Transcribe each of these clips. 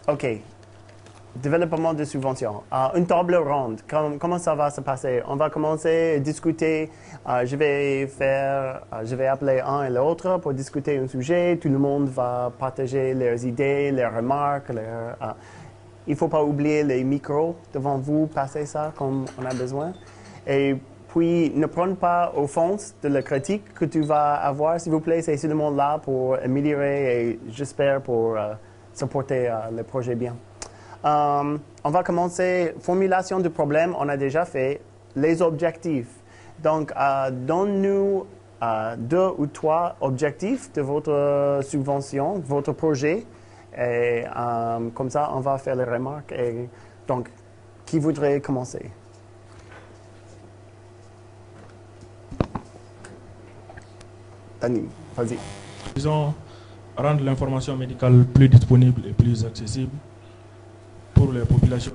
OK. Développement de subventions. Une table ronde. Comment ça va se passer? On va commencer à discuter. Je vais appeler un et l'autre pour discuter un sujet. Tout le monde va partager leurs idées, leurs remarques. Il ne faut pas oublier les micros devant vous. Passez ça comme on a besoin. Et puis, ne prends pas offense de la critique que tu vas avoir. S'il vous plaît, c'est seulement là pour améliorer et j'espère pour supporter le projet bien. On va commencer. Formulation du problème, on a déjà fait. Les objectifs. Donc, donne-nous 2 ou 3 objectifs de votre subvention, de votre projet. Et comme ça, on va faire les remarques. Et, donc, qui voudrait commencer? Dani, vas-y. Disons, rendre l'information médicale plus disponible et plus accessible pour les populations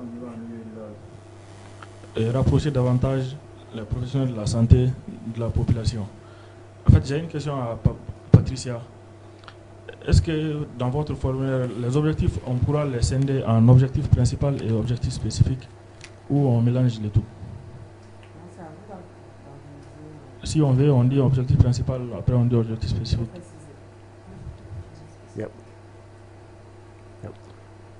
et rapprocher davantage les professionnels de la santé de la population. En fait, j'ai une question à Patricia. Est-ce que dans votre formulaire, les objectifs, on pourra les scinder en objectif principal et objectif spécifique ou on mélange les tout? Si on veut, on dit objectif principal, après on dit objectif spécifique. Yep.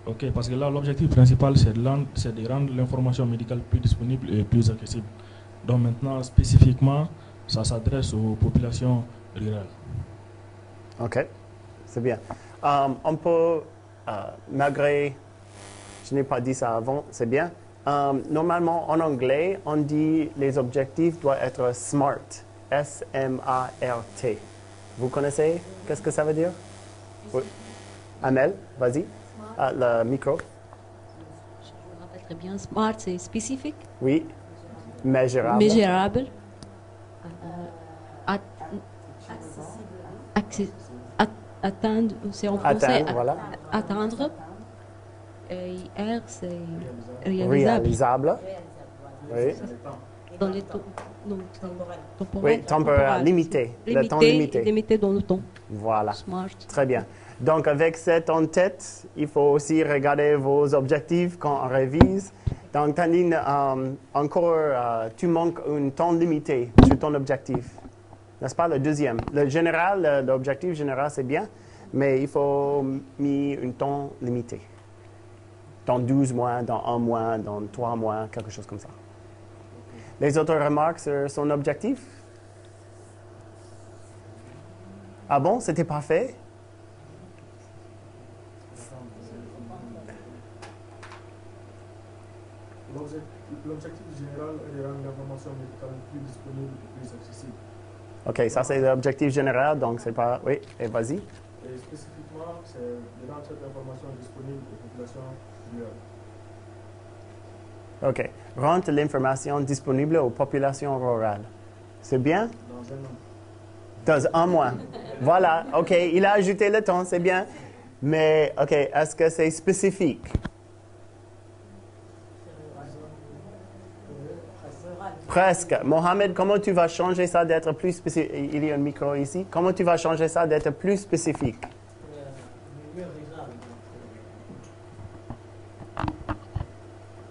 Ok, parce que là, l'objectif principal, c'est de rendre l'information médicale plus disponible et plus accessible. Donc maintenant, spécifiquement, ça s'adresse aux populations rurales. OK, c'est bien. On peut, malgré, je n'ai pas dit ça avant, c'est bien. Normalement, en anglais, on dit les objectifs doivent être SMART. S-M-A-R-T. Vous connaissez? Qu'est-ce que ça veut dire? Oui. Amel, vas-y. Le micro. Je me rappelle très bien. SMART, c'est spécifique. Oui. Mesurable. Mesurable. Atteindre, c'est en français. Atteindre, voilà. Atteindre. Et R, c'est Réalisable. Oui. Dans les temps. Oui, temporaire, limité. Le temps limité. Limité dans le temps. Voilà. Smart. Très bien. Donc, avec cette en tête, il faut aussi regarder vos objectifs quand on révise. Donc, Tandine, encore, tu manques un temps limité sur ton objectif. N'est-ce pas, le deuxième? Le général, l'objectif général, c'est bien, mais il faut mettre un temps limité. Dans 12 mois, dans 1 mois, dans 3 mois, quelque chose comme ça. Les autres remarques sur son objectif? Ah bon, c'était parfait? L'objectif général est de rendre l'information médicale plus disponible et plus accessible. OK, ça c'est l'objectif général, donc c'est pas... Oui, et vas-y. Et spécifiquement, c'est de rendre cette information disponible aux populations rurales. OK. Rendre l'information disponible aux populations rurales. C'est bien? Dans 1 an. Dans 1 mois. Voilà, OK. Il a ajouté le temps, c'est bien. Mais, OK, est-ce que c'est spécifique? Presque. Mohamed, comment tu vas changer ça d'être plus spécifique? Il y a un micro ici. Comment tu vas changer ça d'être plus spécifique?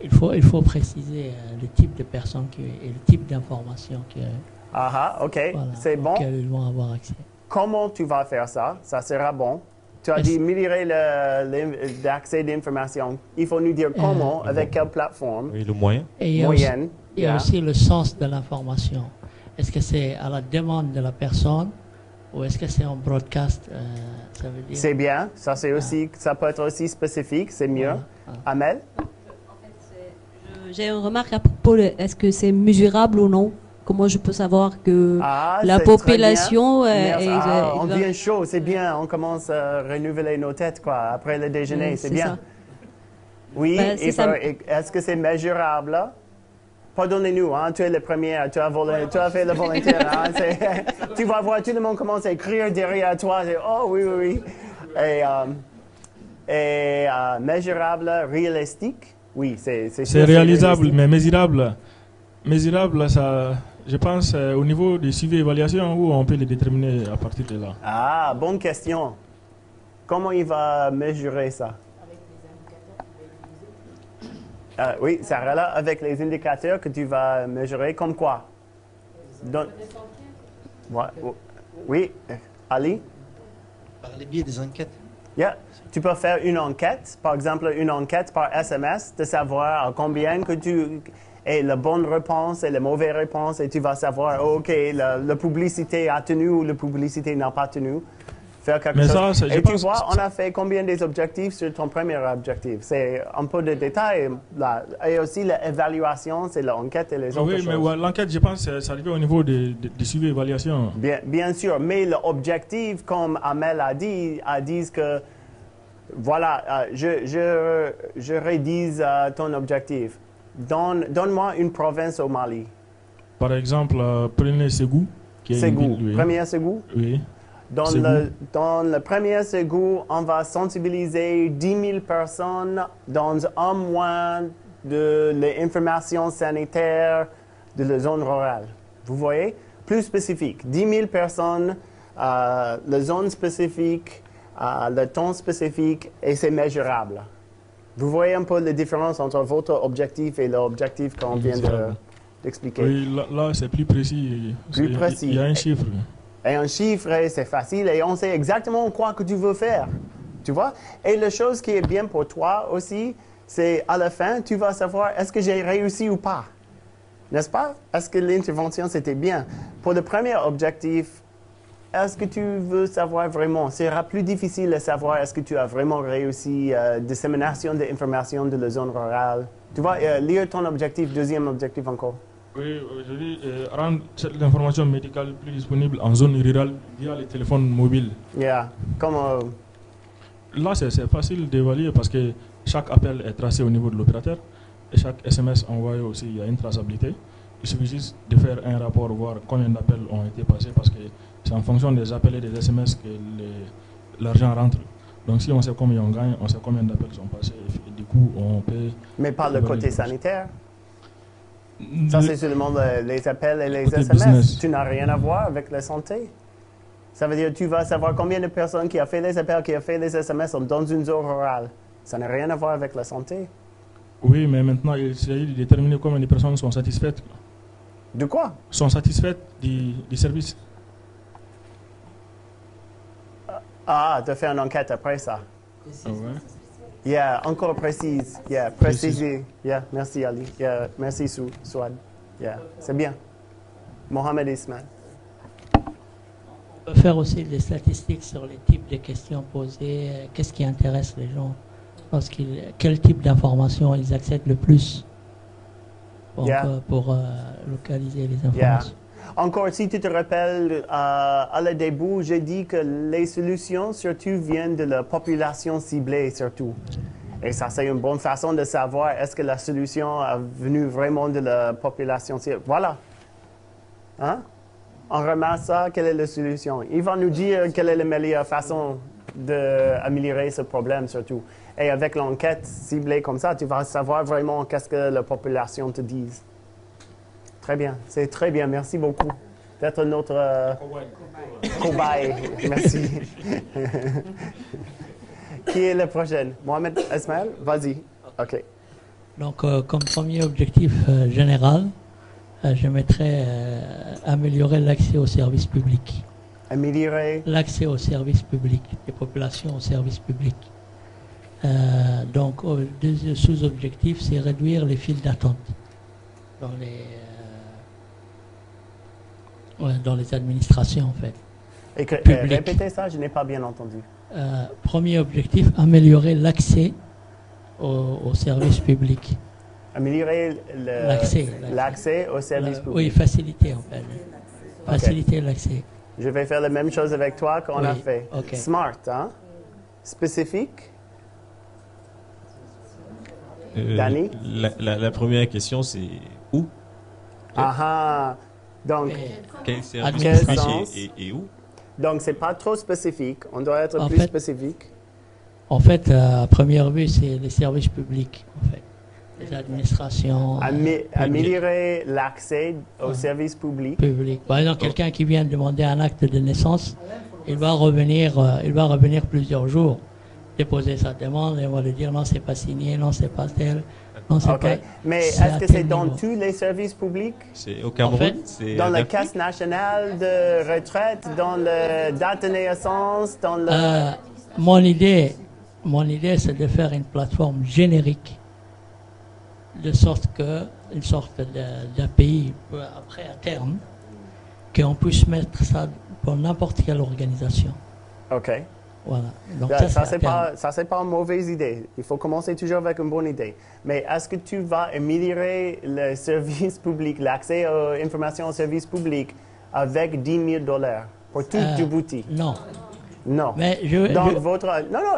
Il faut préciser le type de personnes et le type d'informations OK. Voilà, c'est bon. Auxquelles ils vont avoir accès. Comment tu vas faire ça? Ça sera bon. Tu as dit améliorer l'accès d'information. Il faut nous dire comment, avec quelle plateforme. Oui, le moyen. Et moyenne. Il y a aussi le sens de l'information. Est-ce que c'est à la demande de la personne ou est-ce que c'est en broadcast? Ça veut dire... C'est bien. Ça, c'est aussi, ça peut être aussi spécifique. C'est mieux. Voilà. Amel? J'ai une remarque à propos de est-ce que c'est mesurable ou non? Comment je peux savoir que la population on devient chaud, c'est bien. On commence à renouveler nos têtes quoi après le déjeuner, c'est bien. Ça. Oui, est-ce que c'est mesurable là? Pardonnez-nous, hein, tu es le premier, tu as fait le volontaire. Hein, tu vas voir, tout le monde commence à écrire derrière toi. Oh oui, oui, oui. Et mesurable, réalistique, oui, c'est réalisable, mais mesurable. Mesurable, ça, je pense, au niveau du suivi et évaluation, où on peut le déterminer à partir de là. Ah, bonne question. Comment il va mesurer ça? Oui, ça relève avec les indicateurs que tu vas mesurer comme quoi? Oui, Ali? Par les biais des enquêtes. Yeah. Tu peux faire une enquête, par exemple une enquête par SMS, de savoir combien que tu... et la bonne réponse et la mauvaise réponse, et tu vas savoir, OK, la publicité a tenu ou la publicité n'a pas tenu. Faire quelque chose. Et tu vois, on a fait combien des objectifs sur ton premier objectif? C'est un peu de détails là. Et aussi l'évaluation, c'est l'enquête et les autres choses. Oui, mais l'enquête, je pense, c'est arrivé au niveau de suivi et évaluation. Bien sûr, mais l'objectif, comme Amel a dit que, voilà, je rédise ton objectif. Donne-moi une province au Mali. Par exemple, prenez Ségou. Ségou, premier Ségou? Oui. Dans le premier Ségou, on va sensibiliser 10 000 personnes dans un mois de l'information sanitaire de la zone rurale. Vous voyez? Plus spécifique. 10 000 personnes, la zone spécifique, le temps spécifique, et c'est mesurable. Vous voyez un peu la différence entre votre objectif et l'objectif qu'on vient d'expliquer? Oui, là c'est plus précis. Plus précis. Il y a un chiffre. Et un chiffre, c'est facile et on sait exactement quoi que tu veux faire. Tu vois? Et la chose qui est bien pour toi aussi, c'est à la fin, tu vas savoir est-ce que j'ai réussi ou pas. N'est-ce pas? Est-ce que l'intervention, c'était bien? Pour le premier objectif, est-ce que tu veux savoir vraiment? Ce sera plus difficile de savoir est-ce que tu as vraiment réussi dissémination d'informations de la zone rurale. Tu vas lire ton objectif, deuxième objectif encore. Oui, je dis rendre cette information médicale plus disponible en zone rurale via les téléphones mobiles. Yeah. Là, c'est facile d'évaluer parce que chaque appel est tracé au niveau de l'opérateur et chaque SMS envoyé aussi, il y a une traçabilité. Il suffit juste de faire un rapport, voir combien d'appels ont été passés parce que c'est en fonction des appels et des SMS que l'argent rentre. Donc si on sait combien on gagne, on sait combien d'appels sont passés et du coup on peut... Mais pas le côté sanitaire? Ça, c'est seulement les appels et les SMS. Business. Tu n'as rien à voir avec la santé. Ça veut dire que tu vas savoir combien de personnes qui ont fait les appels, qui ont fait les SMS sont dans une zone rurale. Ça n'a rien à voir avec la santé. Oui, mais maintenant, il s'agit de déterminer combien de personnes sont satisfaites. De quoi? Sont satisfaites du service. De faire une enquête après ça. Ah ouais. Yeah, encore précise. Yeah, préciser. Yeah, merci Ali. Yeah, merci Souad. Yeah, c'est bien. Mohamed Ismail. On peut faire aussi des statistiques sur les types de questions posées. Qu'est-ce qui intéresse les gens? Quel type d'informations ils acceptent le plus pour localiser les informations? Yeah. Encore, si tu te rappelles, à le début, j'ai dit que les solutions, surtout, viennent de la population ciblée, surtout. Et ça, c'est une bonne façon de savoir est-ce que la solution est venue vraiment de la population ciblée. Voilà. Hein? On remarque ça, quelle est la solution? Il va nous dire quelle est la meilleure façon d'améliorer ce problème, surtout. Et avec l'enquête ciblée comme ça, tu vas savoir vraiment qu'est-ce que la population te dit. Très bien, c'est très bien. Merci beaucoup d'être notre cobaye. Merci. Qui est le prochain? Mohamed Ismail, vas-y. OK. Donc, comme premier objectif général, je mettrais améliorer l'accès aux services publics. Améliorer l'accès aux services publics, des populations aux services publics. Donc, deux sous-objectifs, c'est réduire les files d'attente dans les administrations, en fait. Et répétez ça, je n'ai pas bien entendu. Premier objectif, améliorer l'accès aux services publics. Améliorer l'accès aux services publics. Oui, faciliter, en fait. Faciliter l'accès. Je vais faire la même chose avec toi qu'on a fait. Okay. Smart, hein? Spécifique? Danny? La première question, c'est où? Donc, quel service public et où? Donc, c'est pas trop spécifique. On doit être plus spécifique. En fait, à première vue, c'est les services publics, en fait. Les administrations. Améliorer l'accès aux services publics. Par exemple, quelqu'un qui vient demander un acte de naissance, il va revenir plusieurs jours. déposer sa demande et on va lui dire non, c'est pas signé, non, c'est pas tel, non, c'est pas. Mais est-ce que c'est dans tous les services publics? C'est au Cameroun? En fait, dans la Caisse nationale de retraite, dans le date de naissance, dans le... Mon idée, c'est de faire une plateforme générique, de sorte que, une sorte d'API, après à terme, qu'on puisse mettre ça pour n'importe quelle organisation. OK. Voilà. Donc ça c'est pas une mauvaise idée. Il faut commencer toujours avec une bonne idée. Mais est-ce que tu vas améliorer le service public, l'accès aux informations au service public avec $10 000 pour tout Djibouti? Non. Non. Mais Non,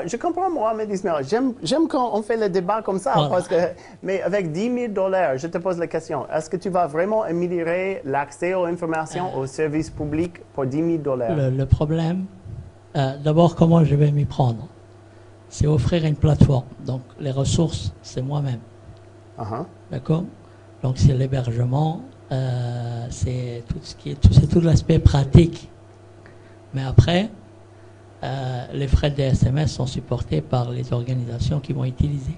je comprends, Mohamed Ismail. J'aime quand on fait le débat comme ça. Voilà. Mais avec $10 000, je te pose la question. Est-ce que tu vas vraiment améliorer l'accès aux informations au service public pour $10 000? Le problème, d'abord, comment je vais m'y prendre? C'est offrir une plateforme. Donc, les ressources, c'est moi-même. D'accord? Donc, c'est l'hébergement, c'est tout ce qui est, c'est tout l'aspect pratique. Mais après, les frais de SMS sont supportés par les organisations qui vont utiliser.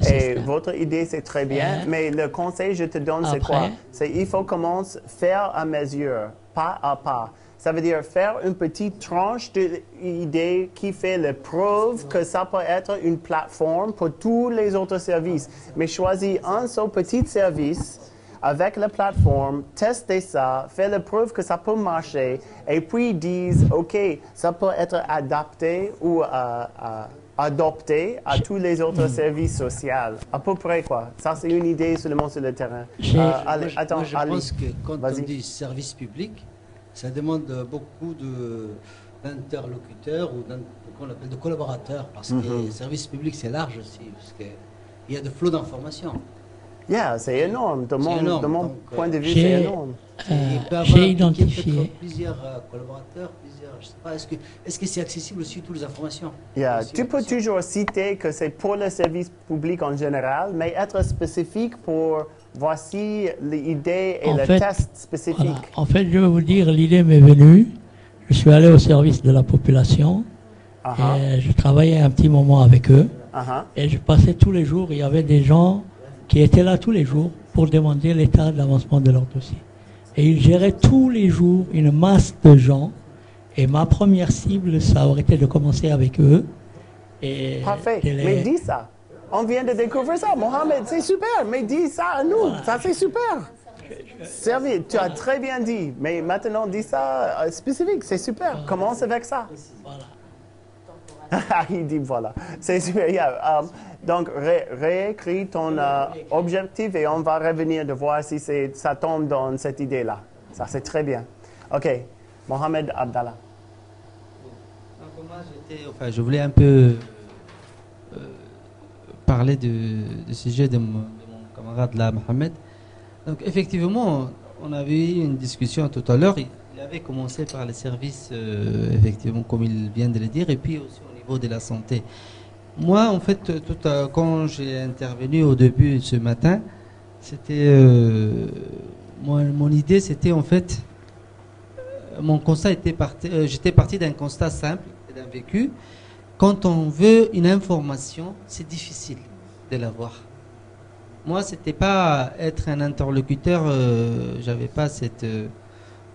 Et votre idée, c'est très bien, mais le conseil que je te donne, c'est quoi? C'est il faut commencer à faire à mesure, pas à pas. Ça veut dire faire une petite tranche d'idée qui fait la preuve que ça peut être une plateforme pour tous les autres services. Mais choisis un seul petit service avec la plateforme, tester ça, faire la preuve que ça peut marcher, et puis disent, OK, ça peut être adapté ou adopté à tous les autres services sociaux. À peu près, quoi. Ça, c'est une idée seulement sur le terrain. Je pense que quand on dit service public, ça demande beaucoup d'interlocuteurs ou qu'on appelle de collaborateurs, parce que le service public, c'est large aussi, parce qu'il y a de flot d'informations. C'est énorme. De mon point de vue, c'est énorme. J'ai identifié plusieurs collaborateurs, je sais pas, est-ce que c'est accessible aussi toutes les informations? Tu peux toujours citer que c'est pour le service public en général, mais être spécifique pour voici l'idée et le test spécifique. Voilà. En fait, je vais vous dire, l'idée m'est venue. Je suis allé au service de la population. Et je travaillais un petit moment avec eux. Et je passais tous les jours, il y avait des gens qui étaient là tous les jours pour demander l'état d'avancement de leur dossier. Et ils géraient tous les jours une masse de gens. Et ma première cible, ça aurait été de commencer avec eux. Parfait. Mais dis ça. On vient de découvrir ça. Mohamed, c'est super. Mais dis ça à nous. Ça, c'est super. Servi, tu as très bien dit. Mais maintenant, dis ça spécifique. C'est super. Commence avec ça. Voilà. Il dit voilà. C'est super. Donc, réécris ton objectif et on va revenir de voir si ça tombe dans cette idée-là. Ça, c'est très bien. OK. Mohamed Abdallah. Moi, je voulais un peu parler du sujet de mon camarade là, Mohamed. Donc, effectivement, on avait eu une discussion tout à l'heure. Il avait commencé par les services, effectivement, comme il vient de le dire, et puis aussi au niveau de la santé. Moi, en fait, quand j'ai intervenu au début ce matin, c'était mon idée, c'était en fait, mon constat était j'étais parti d'un constat simple et d'un vécu. Quand on veut une information, c'est difficile de l'avoir. Moi, c'était pas être un interlocuteur, j'avais pas cette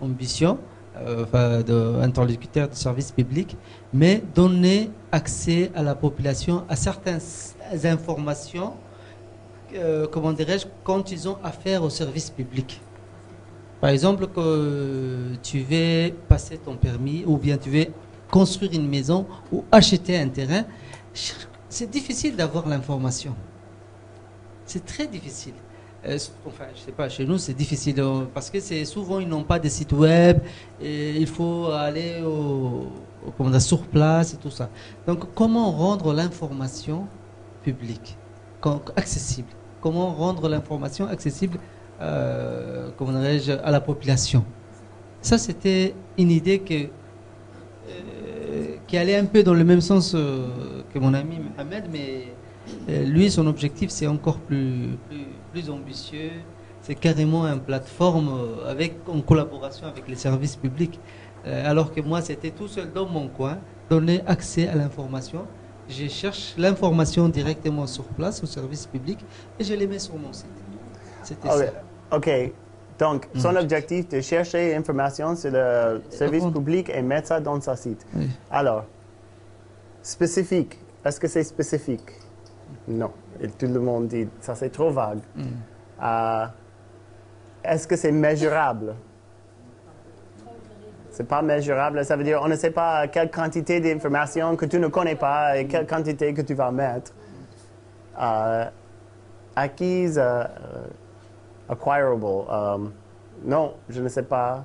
ambition, d'interlocuteur de service public, mais donner accès à la population à certaines informations, comment dirais-je, quand ils ont affaire au service public. Par exemple, que tu veux passer ton permis ou bien tu veux construire une maison ou acheter un terrain, c'est difficile d'avoir l'information. C'est très difficile. Enfin, je sais pas, chez nous c'est difficile parce que souvent ils n'ont pas de site web et il faut aller sur place et tout ça. Donc comment rendre l'information publique accessible? Comment rendre l'information accessible à la population? Ça c'était une idée qui allait un peu dans le même sens que mon ami Mohamed, mais lui son objectif c'est encore plus ambitieux, c'est carrément une plateforme en collaboration avec les services publics, alors que moi c'était tout seul dans mon coin, donner accès à l'information. Je cherche l'information directement sur place, au service public, et je les mets sur mon site. C'était ça. OK. Donc, son objectif de chercher l'information sur le service public et mettre ça dans son site. Oui. Alors, spécifique. Est-ce que c'est spécifique? Non. Et tout le monde dit, ça c'est trop vague. Est-ce que c'est mesurable? C'est pas mesurable. Ça veut dire, on ne sait pas quelle quantité d'informations que tu ne connais pas et quelle quantité que tu vas mettre. Acquise, acquirable. Non, je ne sais pas.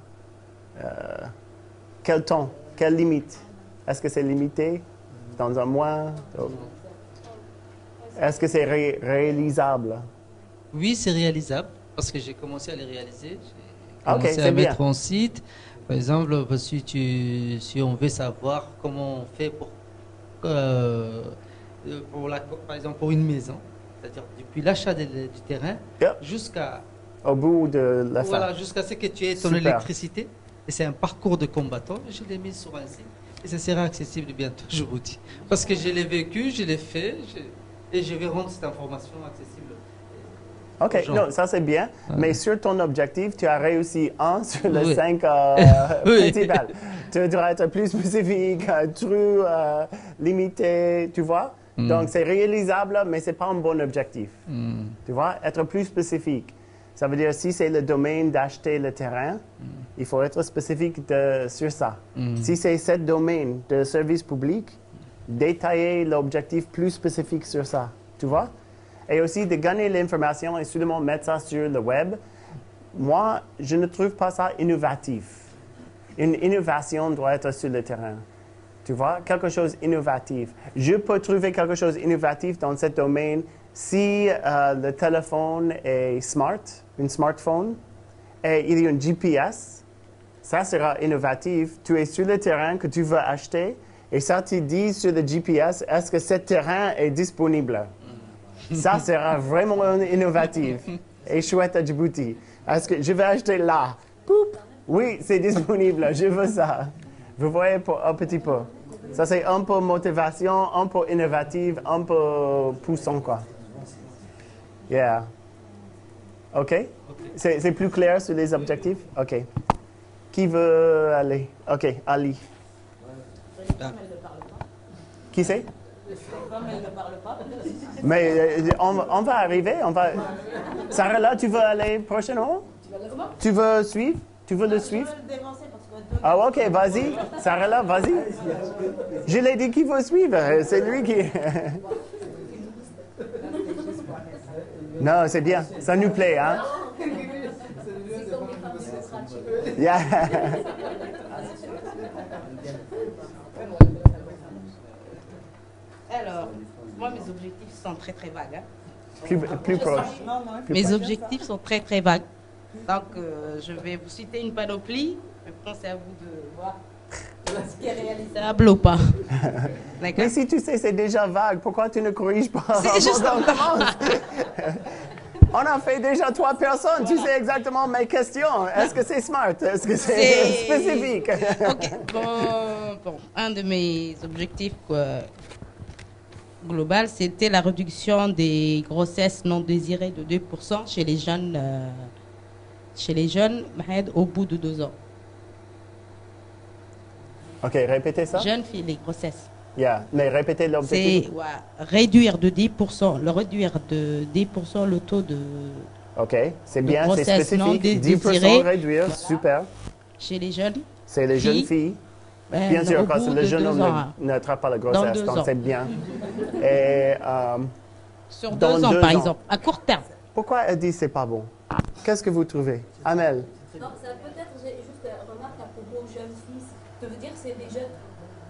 Quel temps? Quelle limite? Est-ce que c'est limité dans un mois? Est-ce que c'est réalisable? Oui, c'est réalisable parce que j'ai commencé à les réaliser. J'ai OK, commencé c'est à bien. mettre en site. Par exemple, si on veut savoir comment on fait par exemple pour une maison, c'est-à-dire depuis l'achat du terrain jusqu'à au bout de la fin. Voilà, jusqu'à ce que tu aies ton électricité. Et c'est un parcours de combattant. Je l'ai mis sur un site. Et ça sera accessible bientôt, je vous dis. Parce que je l'ai vécu, je l'ai fait. Et je vais rendre cette information accessible. OK, non, ça c'est bien. Mais sur ton objectif, tu as réussi un sur les 5 principales. Tu dois être plus spécifique, true, limité, tu vois? Donc c'est réalisable, mais ce n'est pas un bon objectif. Tu vois? Être plus spécifique. Ça veut dire, si c'est le domaine d'acheter le terrain, il faut être spécifique sur ça. Si c'est ce domaine de service public, détailler l'objectif plus spécifique sur ça. Tu vois? Et aussi de gagner l'information et seulement mettre ça sur le web. Moi, je ne trouve pas ça innovatif. Une innovation doit être sur le terrain. Tu vois? Quelque chose d'innovatif. Je peux trouver quelque chose d'innovatif dans ce domaine si le téléphone est smart, un smartphone, et il y a un GPS. Ça sera innovatif. Tu es sur le terrain que tu veux acheter et ça te dit sur le GPS, est-ce que ce terrain est disponible? Ça sera vraiment innovatif et chouette à Djibouti. Est-ce que je vais acheter là? Poup. Oui, c'est disponible, je veux ça. Vous voyez un petit peu. Ça, c'est un peu motivation, un peu innovative, un peu poussant, quoi. Yeah. OK? C'est plus clair sur les objectifs? OK. Qui veut aller? OK, Ali. Qui c'est? Mais on va arriver. Sarah, là, tu veux aller prochainement? Tu veux suivre? Tu veux le suivre? Ah, OK, vas-y. Sarah, là, vas-y. Je l'ai dit qu'il faut suivre. C'est lui qui... Non, c'est bien. Ça nous plaît, hein? Yeah. Alors, moi, mes objectifs sont très, très vagues. Hein. Plus proche. Mes objectifs sont très, très vagues. Donc, je vais vous citer une panoplie. Maintenant, c'est à vous de voir ce qui est réalisable ou pas. Mais si tu sais, c'est déjà vague, pourquoi tu ne corriges pas? C'est juste on commence. On a fait déjà 3 personnes. Tu sais exactement mes questions. Est-ce que c'est smart? Est-ce que c'est spécifique? OK. Bon, un de mes objectifs global, c'était la réduction des grossesses non désirées de 2% chez les jeunes au bout de 2 ans. OK, répétez ça. Jeunes filles, les grossesses. Yeah, mais répétez l'objectif. C'est réduire de 10%, le taux de OK, c'est bien, c'est spécifique. Non 10% réduire, super. Chez les jeunes. C'est les jeunes filles. Bien sûr, parce que le jeune homme n'attrape pas la grossesse, donc c'est bien. Et, sur 2 ans, par exemple, à court terme. Pourquoi elle dit que ce n'est pas bon? Qu'est-ce que vous trouvez? Amel? Non, ça peut-être juste une remarque à propos jeunes filles. Tu veux dire que c'est des jeunes...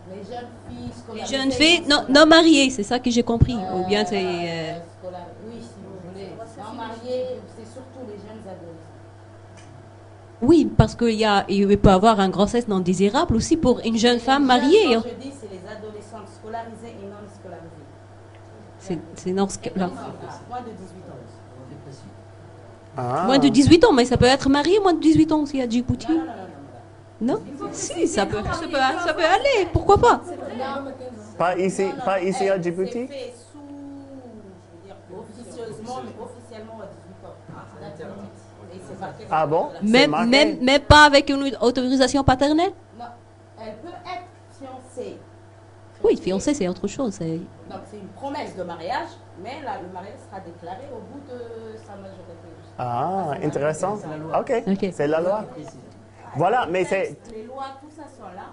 Les jeunes filles scolarisées. Les jeunes filles non mariées, c'est ça que j'ai compris. Ou bien c'est... Oui, si vous voulez. Non mariées, c'est surtout les jeunes adolescents. Oui, parce qu'il peut y avoir une grossesse non désirable aussi pour une jeune femme mariée. Quand je dis, c'est les adolescentes scolarisées et non scolarisées. C'est non scolarisées. Moins de 18 ans. Ah. Moins de 18 ans, mais ça peut être marié moins de 18 ans s'il y a Djibouti. Non? Si, ça peut aller, pourquoi pas? Pas ici, pas ici à Djibouti? C'est fait sous, je veux dire, officieusement, mais officiellement à 18 ans. Ah bon? Même pas avec une autorisation paternelle? Non, elle peut être fiancée. Oui, fiancée, c'est autre chose. Donc c'est une promesse de mariage, mais là, le mariage sera déclaré au bout de sa majorité. Ah, intéressant. Ok, c'est la loi. Voilà, mais c'est... Les lois, tout ça sont là.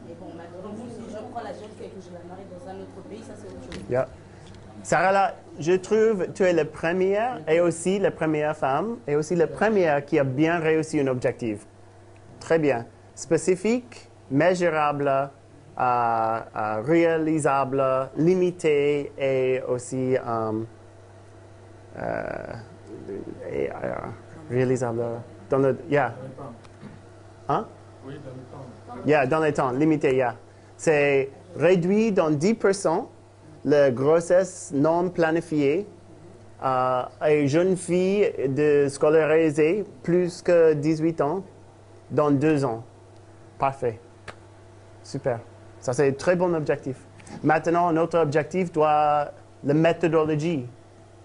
Mais bon, maintenant, si je prends la jeune fille et que je la marie dans un autre pays, ça c'est autre chose. Yeah. Sarah, je trouve que tu es la première et aussi la première femme et aussi la première qui a bien réussi un objectif. Très bien. Spécifique, mesurable, réalisable, limité et aussi réalisable dans le... Yeah. Hein? Oui, dans le temps. Yeah, dans le temps, limité, yeah. C'est réduit dans 10%. La grossesse non planifiée et jeune fille de scolariser plus que 18 ans dans 2 ans. Parfait. Super. Ça, c'est un très bon objectif. Maintenant, notre objectif doit la méthodologie.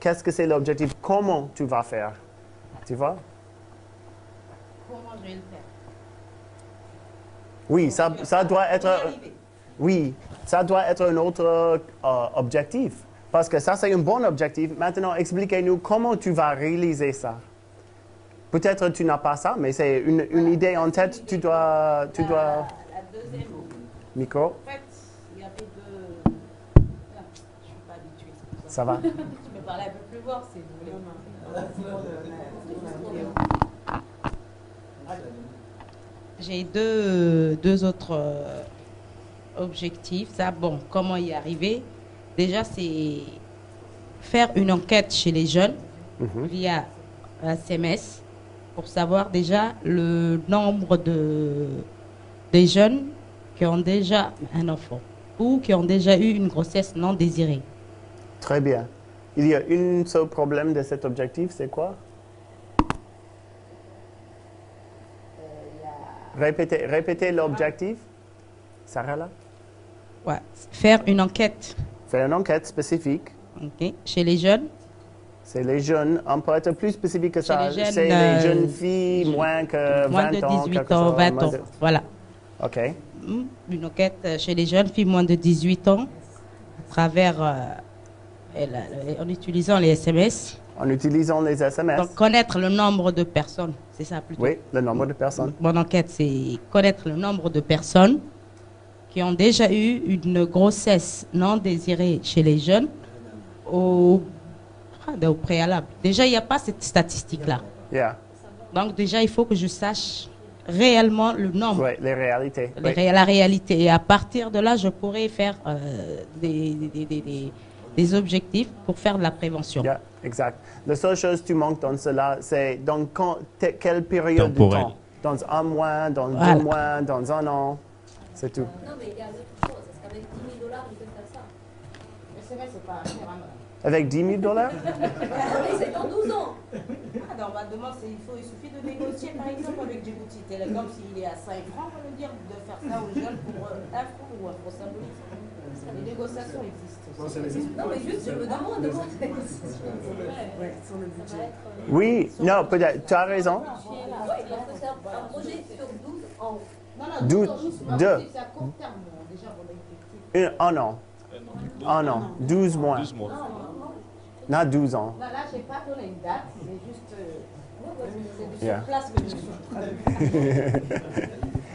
Qu'est-ce que c'est l'objectif? Comment tu vas faire? Tu vois? Comment je vais le faire? Oui, ça doit être... Oui, ça doit être un autre objectif. Parce que ça, c'est un bon objectif. Maintenant, expliquez-nous comment tu vas réaliser ça. Peut-être tu n'as pas ça, mais c'est une idée en tête. Tu dois... La deuxième... Micro. En fait, il y avait deux... Ah, je ne suis pas habituée. Ça va? Tu peux parler un peu plus fort, si vous voulez. J'ai deux autres objectifs. Ça, bon, comment y arriver? Déjà, c'est faire une enquête chez les jeunes via un SMS pour savoir déjà le nombre des jeunes qui ont déjà un enfant ou qui ont déjà eu une grossesse non désirée. Très bien. Il y a un seul problème de cet objectif, c'est quoi? Répétez l'objectif. Sarah, là? Ouais. Faire une enquête. Faire une enquête spécifique. Okay. Chez les jeunes. C'est les jeunes. On peut être plus spécifique que ça. C'est les jeunes filles moins que 20 ans. Moins de 18 ans, 20 ans. Voilà. OK. Une enquête chez les jeunes filles moins de 18 ans à travers, en utilisant les SMS. En utilisant les SMS. Donc, connaître le nombre de personnes, c'est ça plutôt. Oui, le nombre de personnes. Mon enquête, c'est connaître le nombre de personnes qui ont déjà eu une grossesse non désirée chez les jeunes au préalable. Déjà, il n'y a pas cette statistique-là. Yeah. Donc, déjà, il faut que je sache réellement le nombre. Oui, les réalités. La réalité. Et à partir de là, je pourrais faire des objectifs pour faire de la prévention. Yeah, exact. La seule chose que tu manques dans cela, c'est dans quelle période de temps? Dans un mois, dans 2 mois, dans 1 an? C'est tout. Non, mais il y a autre chose. Est-ce qu'avec $10 000, on peut faire ça? Le SMS, c'est pas cher, hein, madame. Avec $10 000? Mais c'est dans 12 ans. Ah, non, demain, il suffit de négocier, par exemple, avec Djibouti Telecom, s'il est à 5 francs, on veut dire de faire ça aux jeunes pour 1 franc ou 1 franc symbolique. Les négociations existent. Non, mais juste, je me demande. Oui, non, peut-être. Tu as raison. Oui, on peut faire un projet sur 12 ans. Non, 12, deux. c'est à court terme, déjà, pour l'effectif. 1 an. 1 an. 12 mois. 12 mois. Non, 12 ans. Non, là, je n'ai pas donné une date, c'est juste... c'est du Yeah. sur place que je suis.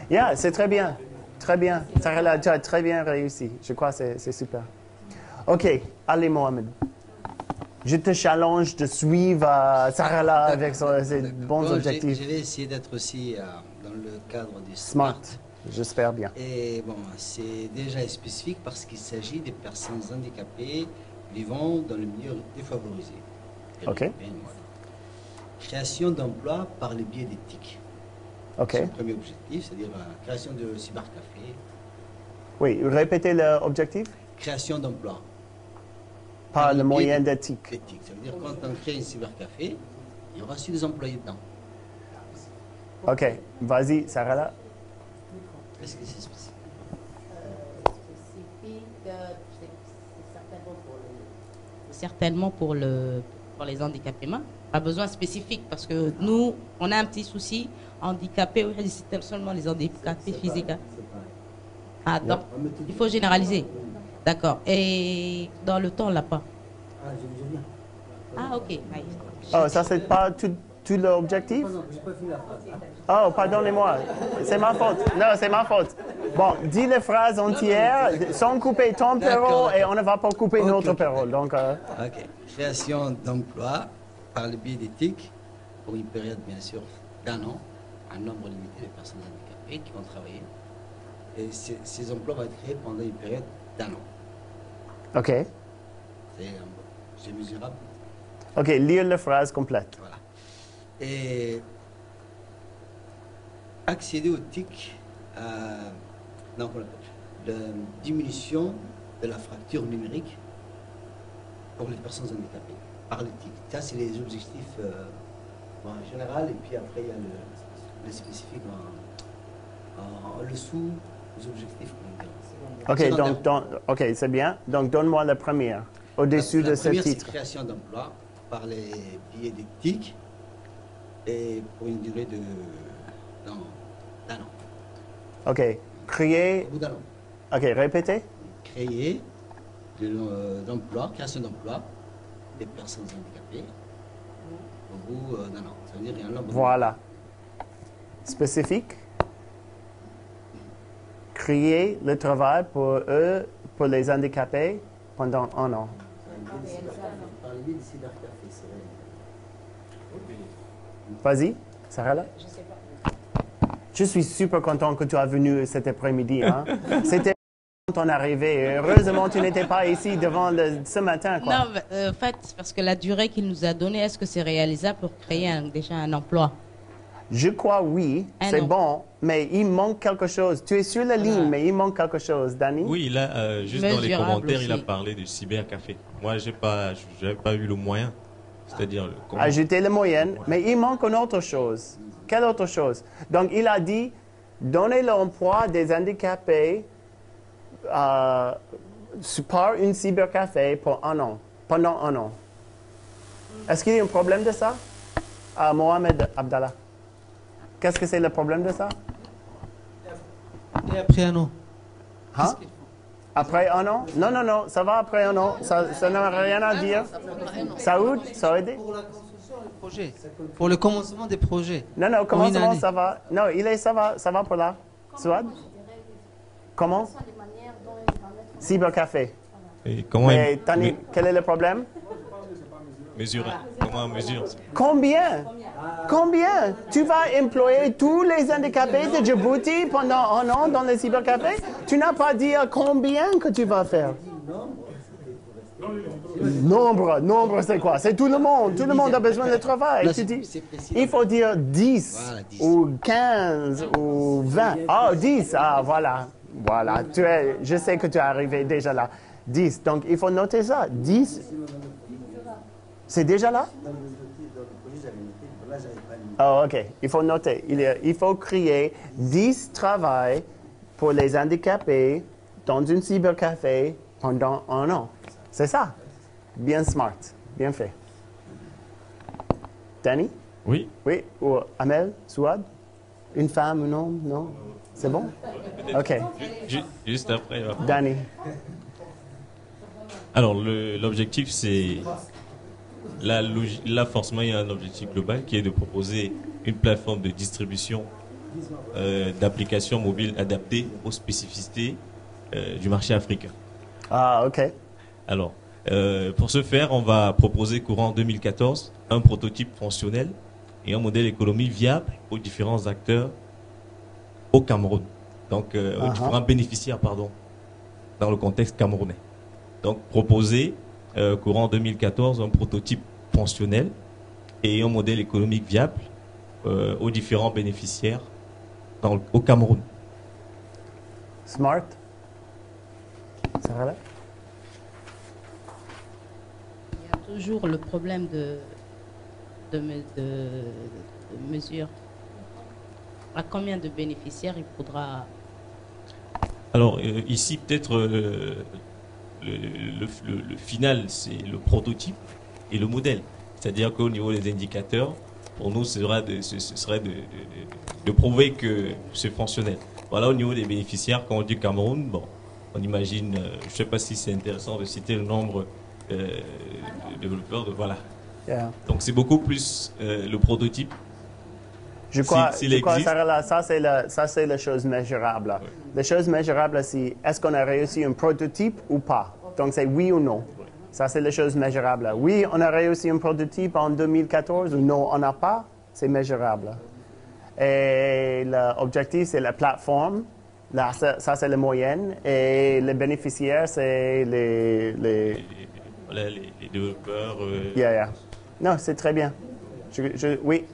Yeah, c'est très bien. Très bien. Sarah, tu as très bien réussi. Je crois que c'est super. OK. Allez, Mohamed. Je te challenge de suivre Sarah avec ses bons objectifs. Je vais essayer d'être aussi dans le cadre du Smart. J'espère bien. Et bon, c'est déjà spécifique parce qu'il s'agit des personnes handicapées vivant dans le milieu défavorisé. OK. Création d'emplois par le biais d'éthique. OK. C'est le premier objectif, c'est-à-dire la création de cybercafés. Oui, répétez l'objectif. Création d'emplois. Par le moyen d'éthique. Éthique. Ça veut dire quand on crée un cybercafé, il y aura aussi des employés dedans. OK. Vas-y, Sarah. Est-ce que c'est spécifique? certainement pour les handicapés mains. Pas besoin spécifique parce que nous, on a un petit souci. Handicapés, oui, c'est seulement les handicapés physiques. Ah, donc, il faut généraliser. D'accord. Et dans le temps, là pas. Ah, ok. Oh, ça, c'est pas tout l'objectif? Oh, pardonnez-moi. C'est ma faute. Non, c'est ma faute. Bon, dis les phrases entières sans couper ton parole et on ne va pas couper notre parole. Donc, Ok. Création d'emplois par le biais d'éthique pour une période, bien sûr, d'1 an, un nombre limité de personnes handicapées qui vont travailler. Et ces emplois vont être créés pendant une période d'1 an. OK. C'est mesurable. OK, lire la phrase complète. Voilà. Et accéder aux TIC, donc la diminution de la fracture numérique pour les personnes handicapées par le TIC. Ça, c'est les objectifs en général, et puis après, il y a le spécifique en dessous des objectifs. OK, c'est bien. Donc, donne-moi la première, au-dessus de ce titre. La première, c'est création d'emplois par les biais des TIC et pour une durée d'1 an. OK. Créer. Au bout d'1 an. OK, répétez. Créer création d'emplois des personnes handicapées au bout d'1 an. Ça veut dire qu'il y a un nombre. Voilà. Spécifique. Créer le travail pour eux, pour les handicapés, pendant 1 an. Vas-y, Sarah. Je suis super content que tu es venu cet après-midi. Hein? C'était ton arrivée. Heureusement, tu n'étais pas ici devant ce matin. Quoi. Non, en fait, parce que la durée qu'il nous a donnée, est-ce que c'est réalisable pour créer déjà un emploi? Je crois oui, c'est bon, mais il manque quelque chose. Tu es sur la ligne, mais il manque quelque chose, Danny. Oui, là, juste dans les commentaires, aussi. Il a parlé du cybercafé. Moi, je n'ai pas eu le moyen. C'est-à-dire... Ajouter le moyen, mais il manque une autre chose. Quelle autre chose? Donc, il a dit, donner l'emploi des handicapés par une cybercafé pour 1 an, pendant 1 an. Est-ce qu'il y a un problème de ça? Mohamed Abdallah. Qu'est-ce que c'est le problème de ça? Et après 1 an. Hein? Après 1 an? Non, ça va après 1 an. Ça n'a rien à dire. Saoud, ça a aidé? Pour la construction du projet. Pour le commencement des projets. Non, commencement, ça va. Non, ça va pour là. Saoud? Comment? Cybercafé. Et comment Tani, quel est le problème? Mesurer. Comment on mesure? Combien? Tu vas employer tous les handicapés de Djibouti pendant 1 an dans les cybercafés? Tu n'as pas dit combien que tu vas faire? Nombre, c'est quoi? C'est tout le monde. Tout le monde a besoin de travail. Non, il faut dire 10, voilà, 10 ou 15 ou 20. Oh, 10. Ah, voilà. Je sais que tu es arrivé déjà là. 10. Donc, il faut noter ça. 10. C'est déjà là? Oh, OK. Il faut noter. Il faut créer 10 travails pour les handicapés dans une cybercafé pendant 1 an. C'est ça. Bien smart. Bien fait. Danny? Oui. Oui. Ou Amel? Souad? Une femme, un homme? Non? C'est bon? OK. Juste après. Danny. Alors, l'objectif, c'est... Là, forcément, il y a un objectif global qui est de proposer une plateforme de distribution d'applications mobiles adaptées aux spécificités du marché africain. Ah, OK. Alors, pour ce faire, on va proposer courant 2014 un prototype fonctionnel et un modèle économique viable aux différents acteurs au Cameroun. Donc, aux différents bénéficiaires, dans le contexte camerounais. Donc, proposer courant 2014 un prototype fonctionnel et un modèle économique viable aux différents bénéficiaires au Cameroun. Smart. Ça va là? Il y a toujours le problème de mesure. À combien de bénéficiaires il faudra... Alors, ici, peut-être le final, c'est le prototype et le modèle. C'est-à-dire qu'au niveau des indicateurs, pour nous, ce serait de prouver que c'est fonctionnel. Voilà, au niveau des bénéficiaires, quand on dit Cameroun, bon, on imagine, je ne sais pas si c'est intéressant de citer le nombre de développeurs. Voilà. Yeah. Donc c'est beaucoup plus le prototype. Je crois ça c'est la chose mesurable. Oui. La chose mesurable, c'est est-ce qu'on a réussi un prototype ou pas. Donc c'est oui ou non. Oui. Ça c'est la chose mesurable. Oui, on a réussi un prototype en 2014 ou non, on n'a pas. C'est mesurable. Et l'objectif, c'est la plateforme. Là, ça c'est la moyenne. Et les bénéficiaires, c'est les développeurs. Non, c'est très bien. Oui.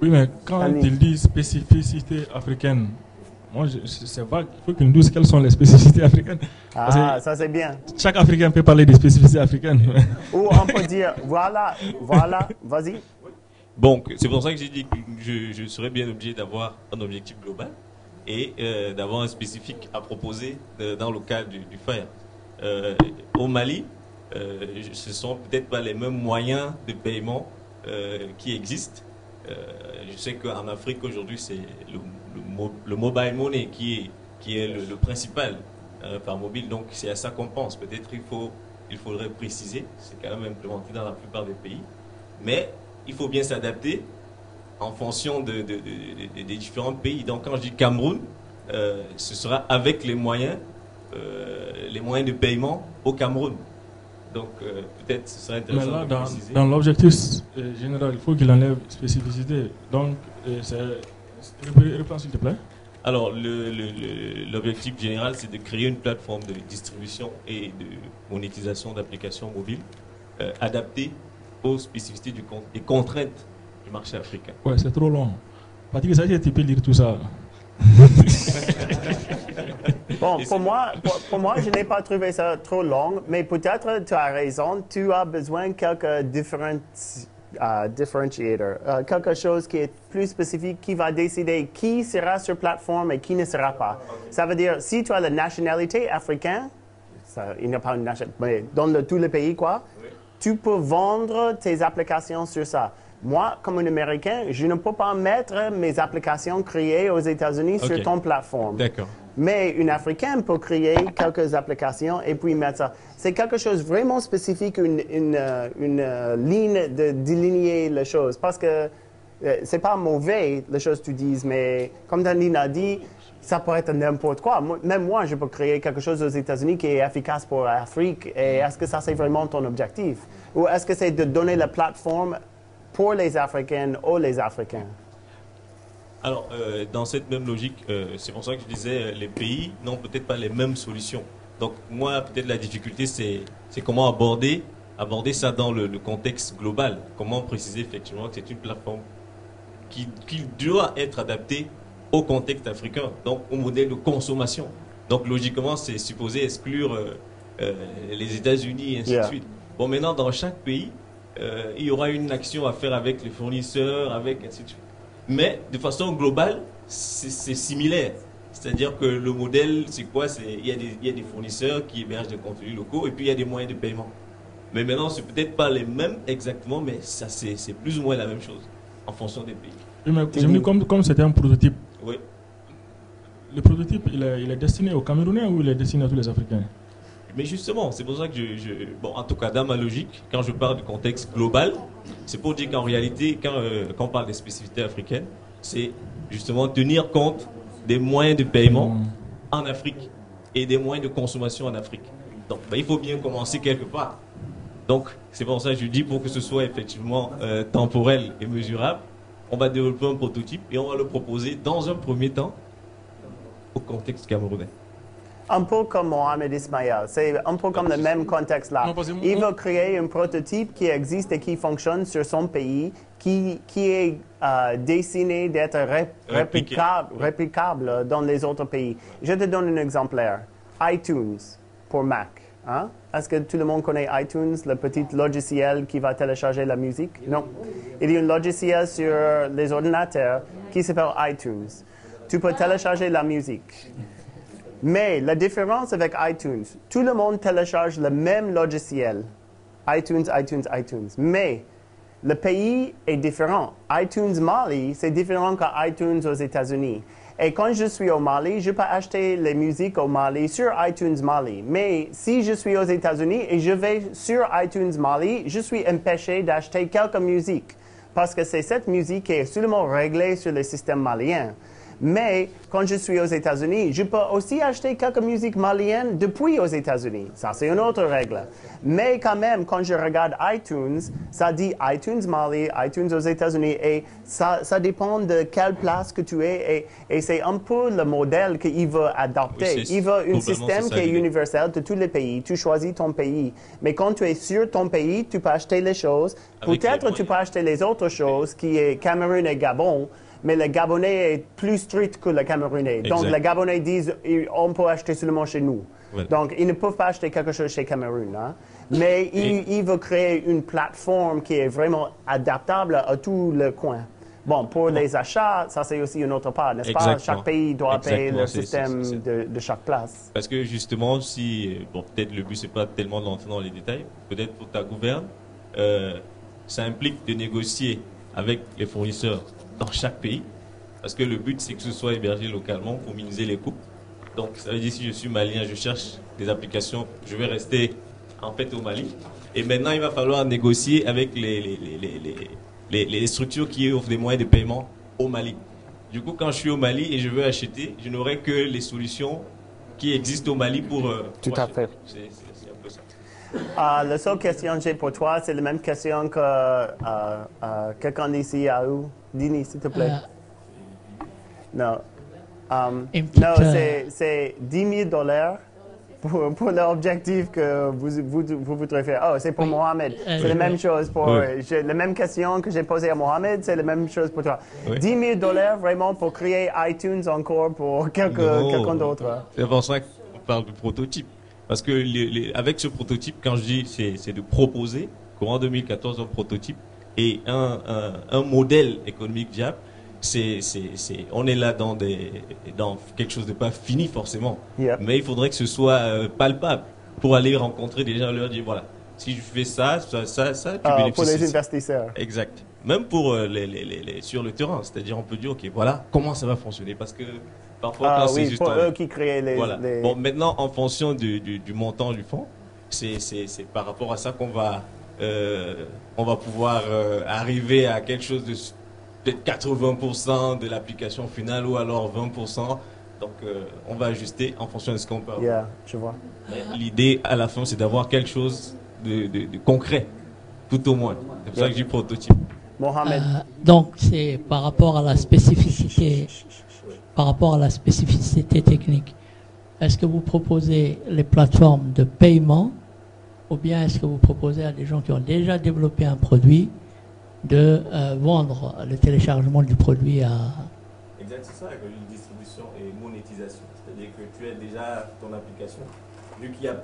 Oui, mais quand il dit spécificité africaine, moi, c'est vague. Il faut qu'il nous dise quelles sont les spécificités africaines. Ah, ça c'est bien. Chaque Africain peut parler des spécificités africaines. Ou on peut dire, voilà, vas-y. Bon, c'est pour ça que j'ai dit que je serais bien obligé d'avoir un objectif global et d'avoir un spécifique à proposer dans le cadre du FAIR. Au Mali, ce ne sont peut-être pas les mêmes moyens de paiement qui existent. Je sais qu'en Afrique aujourd'hui, c'est le mobile money qui est le principal par mobile. Donc c'est à ça qu'on pense. Peut-être il faudrait préciser. C'est quand même implémenté dans la plupart des pays. Mais il faut bien s'adapter en fonction des différents pays. Donc quand je dis Cameroun, ce sera avec les moyens de paiement au Cameroun. Donc peut-être ce serait intéressant. Mais là, dans l'objectif général, il faut qu'il enlève spécificité. Donc, reprends s'il te plaît. Alors, l'objectif général, c'est de créer une plateforme de distribution et de monétisation d'applications mobiles adaptées aux spécificités des contraintes du marché africain. Ouais, c'est trop long. Patrick, ça, tu peux lire tout ça. Bon, pour moi, je n'ai pas trouvé ça trop long, mais peut-être tu as raison, tu as besoin de quelques différenciators, quelque chose qui est plus spécifique, qui va décider qui sera sur plateforme et qui ne sera pas. Ça veut dire, si tu as la nationalité africaine, il n'y a pas une nationalité, mais dans tous les pays, quoi, tu peux vendre tes applications sur ça. Moi, comme un Américain, je ne peux pas mettre mes applications créées aux États-Unis sur ton plateforme. D'accord. Mais une Africaine peut créer quelques applications et puis mettre ça. C'est quelque chose vraiment spécifique, une ligne de déligner les choses. Parce que c'est pas mauvais, les choses que tu dis, mais comme Danine a dit, ça peut être n'importe quoi. Même moi, je peux créer quelque chose aux États-Unis qui est efficace pour l'Afrique. Et est-ce que ça, c'est vraiment ton objectif? Ou est-ce que c'est de donner la plateforme pour les Africaines aux les Africains? Alors, dans cette même logique, c'est pour ça que je disais, les pays n'ont peut-être pas les mêmes solutions. Donc, moi, peut-être la difficulté, c'est comment aborder ça dans le contexte global. Comment préciser effectivement que c'est une plateforme qui doit être adaptée au contexte africain, donc au modèle de consommation. Donc, logiquement, c'est supposé exclure les États-Unis et ainsi de suite. Bon, maintenant, dans chaque pays, il y aura une action à faire avec les fournisseurs, avec ainsi de suite. Mais de façon globale, c'est similaire. C'est-à-dire que le modèle, c'est quoi? Il y a des fournisseurs qui hébergent des contenus locaux et puis il y a des moyens de paiement. Mais maintenant, c'est peut-être pas les mêmes exactement, mais ça c'est plus ou moins la même chose en fonction des pays. Oui, mais comme c'était un prototype. Oui. Le prototype, il est destiné aux Camerounais ou il est destiné à tous les Africains? Mais justement, c'est pour ça que bon, en tout cas, dans ma logique, quand je parle du contexte global, c'est pour dire qu'en réalité, quand on parle des spécificités africaines, c'est justement tenir compte des moyens de paiement en Afrique et des moyens de consommation en Afrique. Donc, il faut bien commencer quelque part. Donc, c'est pour ça que je dis, pour que ce soit effectivement temporel et mesurable, on va développer un prototype et on va le proposer dans un premier temps au contexte camerounais. Un peu comme Mohamed Ismail, c'est un peu comme le même contexte là. Il veut créer un prototype qui existe et qui fonctionne sur son pays, qui est destiné d'être réplicable dans les autres pays. Je te donne un exemplaire. iTunes pour Mac. Hein? Est-ce que tout le monde connaît iTunes, le petit logiciel qui va télécharger la musique? Non. Il y a un logiciel sur les ordinateurs qui s'appelle iTunes. Tu peux télécharger la musique. Mais la différence avec iTunes, tout le monde télécharge le même logiciel. iTunes. Mais le pays est différent. iTunes Mali, c'est différent qu'iTunes aux États-Unis. Et quand je suis au Mali, je peux acheter les musiques au Mali sur iTunes Mali. Mais si je suis aux États-Unis et je vais sur iTunes Mali, je suis empêché d'acheter quelques musiques. Parce que c'est cette musique qui est seulement réglée sur le système malien. Mais quand je suis aux États-Unis, je peux aussi acheter quelques musiques maliennes depuis aux États-Unis. Ça, c'est une autre règle. Mais quand même, quand je regarde iTunes, ça dit iTunes Mali, iTunes aux États-Unis, et ça dépend de quelle place que tu es. Et c'est un peu le modèle qu'il veut adopter. Oui, il veut un système qui est universel de tous les pays. Tu choisis ton pays. Mais quand tu es sur ton pays, tu peux acheter les choses. Peut-être tu peux acheter les autres choses, qui est Cameroun et Gabon. Mais le Gabonais est plus strict que le Camerounais. Exact. Donc, les Gabonais disent on peut acheter seulement chez nous. Ouais. Donc, ils ne peuvent pas acheter quelque chose chez Cameroun. Hein? Mais il veut créer une plateforme qui est vraiment adaptable à tout le coin. Bon, pour les achats, ça c'est aussi une autre part, n'est-ce pas? Chaque pays doit payer le système de chaque place. Parce que justement, peut-être le but c'est pas tellement d'entrer dans les détails, peut-être pour ta gouverne, ça implique de négocier avec les fournisseurs dans chaque pays, parce que le but c'est que ce soit hébergé localement pour minimiser les coûts. Donc ça veut dire si je suis malien, je cherche des applications, je vais rester en fait au Mali. Et maintenant il va falloir négocier avec les structures qui offrent des moyens de paiement au Mali. Du coup, quand je suis au Mali et je veux acheter, je n'aurai que les solutions qui existent au Mali pour... Tout à fait. C'est un peu ça. La seule question que j'ai pour toi, c'est la même question que quelqu'un d'ici a eu. Dini, s'il te plaît. Non. Non, c'est $10 000 pour l'objectif que vous voudrez faire. Oh, c'est pour Mohamed. C'est la même chose pour... La même question que j'ai posée à Mohamed, c'est la même chose pour toi. Oui. $10 000 vraiment pour créer iTunes encore pour quelqu'un d'autre. C'est pour ça qu'on parle de prototype. Parce que avec ce prototype, quand je dis c'est de proposer, courant 2014, un prototype et un modèle économique viable, on est là dans quelque chose de pas fini forcément, mais il faudrait que ce soit palpable pour aller rencontrer des gens et leur dire voilà, si je fais ça, tu bénéficies. Pour les investisseurs. Exact. Même pour sur le terrain, c'est-à-dire on peut dire ok voilà comment ça va fonctionner parce que parfois quand c'est juste pour eux qui créent les. Bon maintenant en fonction du montant du fonds, c'est par rapport à ça qu'on va pouvoir arriver à quelque chose de peut-être 80% de l'application finale ou alors 20%. Donc, on va ajuster en fonction de ce qu'on peut avoir. Je vois. L'idée, à la fin, c'est d'avoir quelque chose de concret, tout au moins. C'est pour ça que je dis prototype. Mohamed. Donc, c'est par rapport à la spécificité, technique. Est-ce que vous proposez les plateformes de paiement ou bien est-ce que vous proposez à des gens qui ont déjà développé un produit de vendre le téléchargement du produit à... Exact, c'est ça, avec une distribution et monétisation. C'est-à-dire que tu as déjà ton application. Vu qu'il y a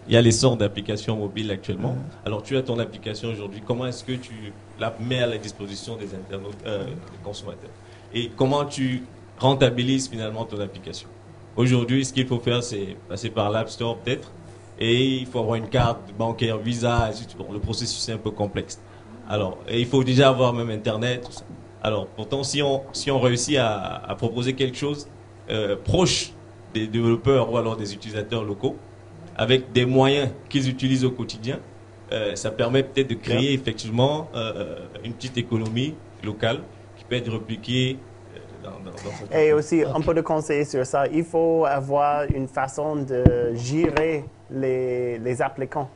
il y a les sortes d'applications mobiles actuellement. Alors tu as ton application aujourd'hui. Comment est-ce que tu la mets à la disposition des internautes, des consommateurs? Et comment tu rentabilises finalement ton application? Aujourd'hui, ce qu'il faut faire, c'est passer par l'App Store peut-être. Et il faut avoir une carte bancaire, Visa. Bon, le processus est un peu complexe. Alors, et il faut déjà avoir même Internet, tout ça. Alors, pourtant, si on réussit à proposer quelque chose proche des développeurs ou alors des utilisateurs locaux, avec des moyens qu'ils utilisent au quotidien, ça permet peut-être de créer effectivement une petite économie locale qui peut être repliquée dans Et aussi, un peu de conseil sur ça. Il faut avoir une façon de gérer les applicants.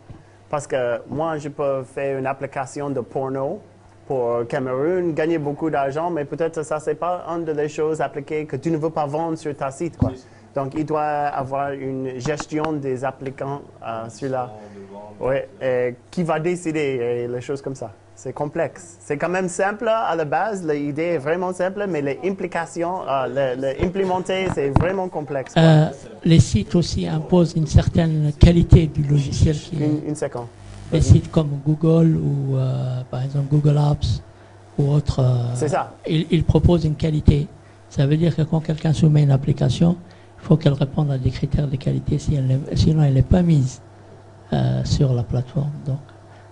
Parce que moi, je peux faire une application de porno pour Cameroun, gagner beaucoup d'argent, mais peut-être ça, c'est pas une des choses appliquées que tu ne veux pas vendre sur ta site, quoi. Donc, il doit avoir une gestion des applicants sur là. Qui va décider les choses comme ça. C'est complexe. C'est quand même simple à la base. L'idée est vraiment simple, mais les implications, l'implémenter, c'est vraiment complexe. Les sites aussi imposent une certaine qualité du logiciel. Une seconde. Les sites comme Google ou par exemple Google Apps ou autres, c'est ça. Ils proposent une qualité. Ça veut dire que quand quelqu'un soumet une application, il faut qu'elle réponde à des critères de qualité, sinon elle n'est pas mise sur la plateforme. Donc,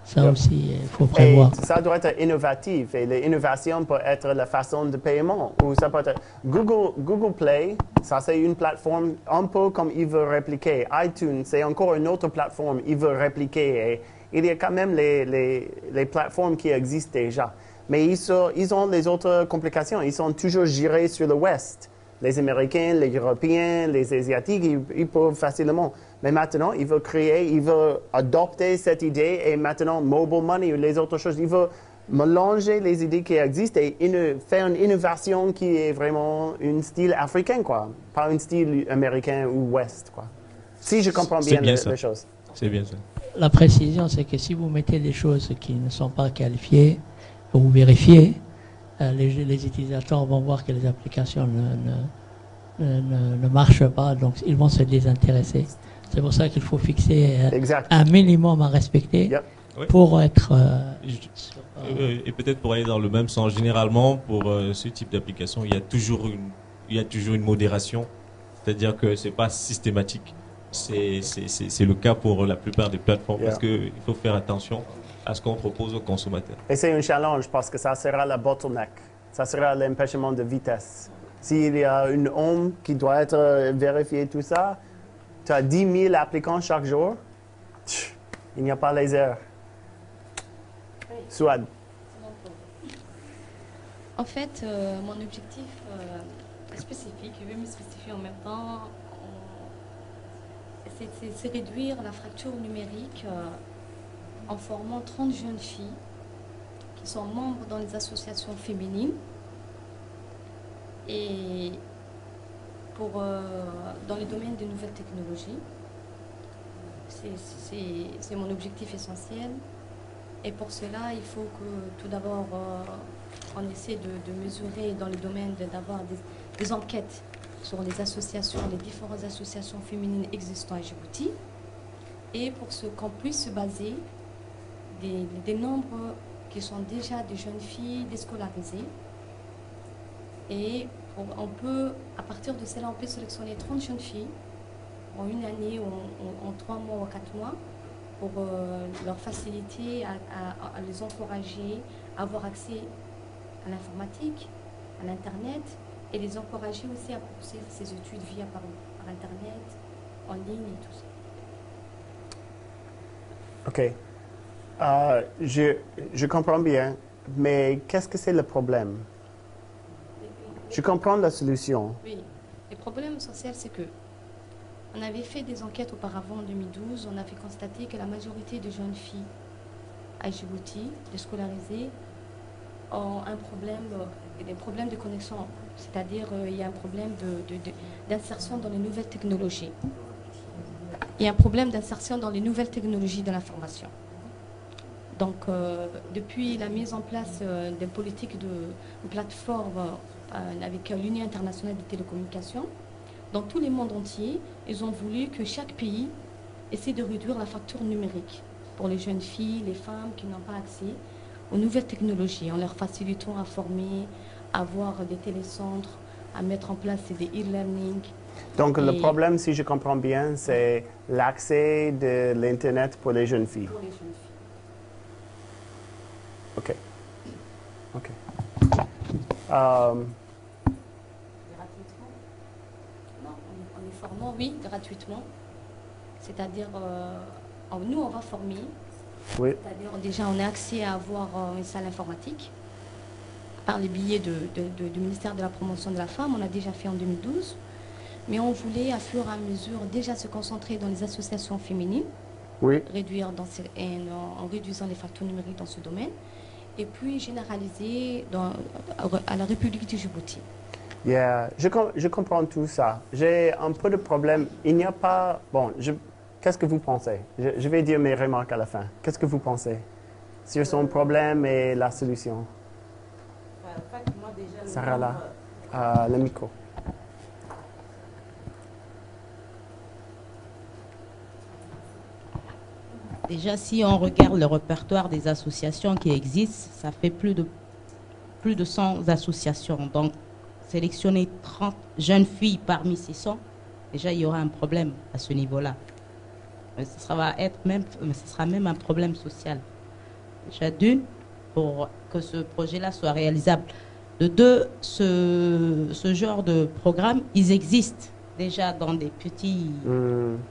ça aussi, il faut prévoir. Et ça doit être innovatif. Et l'innovation peut être la façon de paiement. Ou ça peut être Google Play, ça c'est une plateforme un peu comme il veut répliquer. iTunes, c'est encore une autre plateforme il veut répliquer. Et il y a quand même les plateformes qui existent déjà. Mais ils ont les autres complications. Ils sont toujours gérés sur l'Ouest. Les Américains, les Européens, les Asiatiques, ils peuvent facilement. Mais maintenant, ils veulent adopter cette idée et maintenant, mobile money ou les autres choses, ils veulent mélanger les idées qui existent et faire une innovation qui est vraiment un style africain, quoi. Pas un style américain ou ouest, quoi. Si je comprends bien les choses. C'est bien ça. La précision, c'est que si vous mettez des choses qui ne sont pas qualifiées ou vérifiées, les utilisateurs vont voir que les applications ne marchent pas, donc ils vont se désintéresser. C'est pour ça qu'il faut fixer un minimum à respecter pour être... et peut-être pour aller dans le même sens, généralement, pour ce type d'application, il y a toujours une modération, c'est-à-dire que ce n'est pas systématique. C'est le cas pour la plupart des plateformes, parce qu'il faut faire attention à ce qu'on propose aux consommateurs. Et c'est un challenge parce que ça sera la bottleneck, ça sera l'empêchement de vitesse. S'il y a une home qui doit être vérifiée, tout ça, tu as 10 000 applicants chaque jour, il n'y a pas les heures. Souad. En fait, mon objectif est spécifique, je vais me spécifier en même temps, c'est réduire la fracture numérique en formant 30 jeunes filles qui sont membres dans les associations féminines et dans les domaines des nouvelles technologies. C'est mon objectif essentiel. Et pour cela, il faut que tout d'abord, on essaie de mesurer dans les domaines, d'avoir des enquêtes sur les associations, les différentes associations féminines existantes à Djibouti. Et pour qu'on puisse se baser des nombres qui sont déjà des jeunes filles déscolarisées. Et on peut, à partir de cela, on peut sélectionner 30 jeunes filles en une année, en 3 mois ou 4 mois, pour leur faciliter, à les encourager à avoir accès à l'informatique, à l'Internet, et les encourager aussi à poursuivre ces études par Internet, en ligne et tout ça. OK. Je comprends bien, mais qu'est-ce que c'est le problème? Je comprends la solution. Oui. Le problème social, c'est que on avait fait des enquêtes auparavant en 2012. On avait constaté que la majorité des jeunes filles à Djibouti, déscolarisées, ont des problèmes de connexion. C'est-à-dire il y a un problème d'insertion dans les nouvelles technologies. Il y a un problème d'insertion dans les nouvelles technologies de l'information. Donc, depuis la mise en place d'une politique de plateforme avec l'Union internationale des télécommunications, dans tous les mondes entiers, ils ont voulu que chaque pays essaie de réduire la fracture numérique pour les jeunes filles, les femmes qui n'ont pas accès aux nouvelles technologies, en leur facilitant à former, à avoir des télécentres, à mettre en place des e-learning. Donc, le problème, si je comprends bien, c'est l'accès de l'Internet pour les jeunes filles. Pour les jeunes filles. OK. Gratuitement? Non, on est formant, oui, gratuitement. C'est-à-dire, nous, on va former. Oui. C'est-à-dire, déjà, on a accès à avoir une salle informatique par les billets du ministère de la Promotion de la Femme. On a déjà fait en 2012. Mais on voulait, à fur et à mesure, déjà se concentrer dans les associations féminines. Oui. Réduire en réduisant les facteurs numériques dans ce domaine. Et puis généraliser à la République du Djibouti. Yeah, je comprends tout ça. J'ai un peu de problème. Il n'y a pas... Bon, qu'est-ce que vous pensez? Je vais dire mes remarques à la fin. Qu'est-ce que vous pensez sur son problème et la solution? En fait, moi déjà, Sarah, là, le micro. Déjà, si on regarde le répertoire des associations qui existent, ça fait plus de 100 associations. Donc, sélectionner 30 jeunes filles parmi ces 100, déjà il y aura un problème à ce niveau-là. Mais ce sera même un problème social. Déjà d'une, pour que ce projet-là soit réalisable. De deux, ce genre de programme, ils existent déjà dans des petits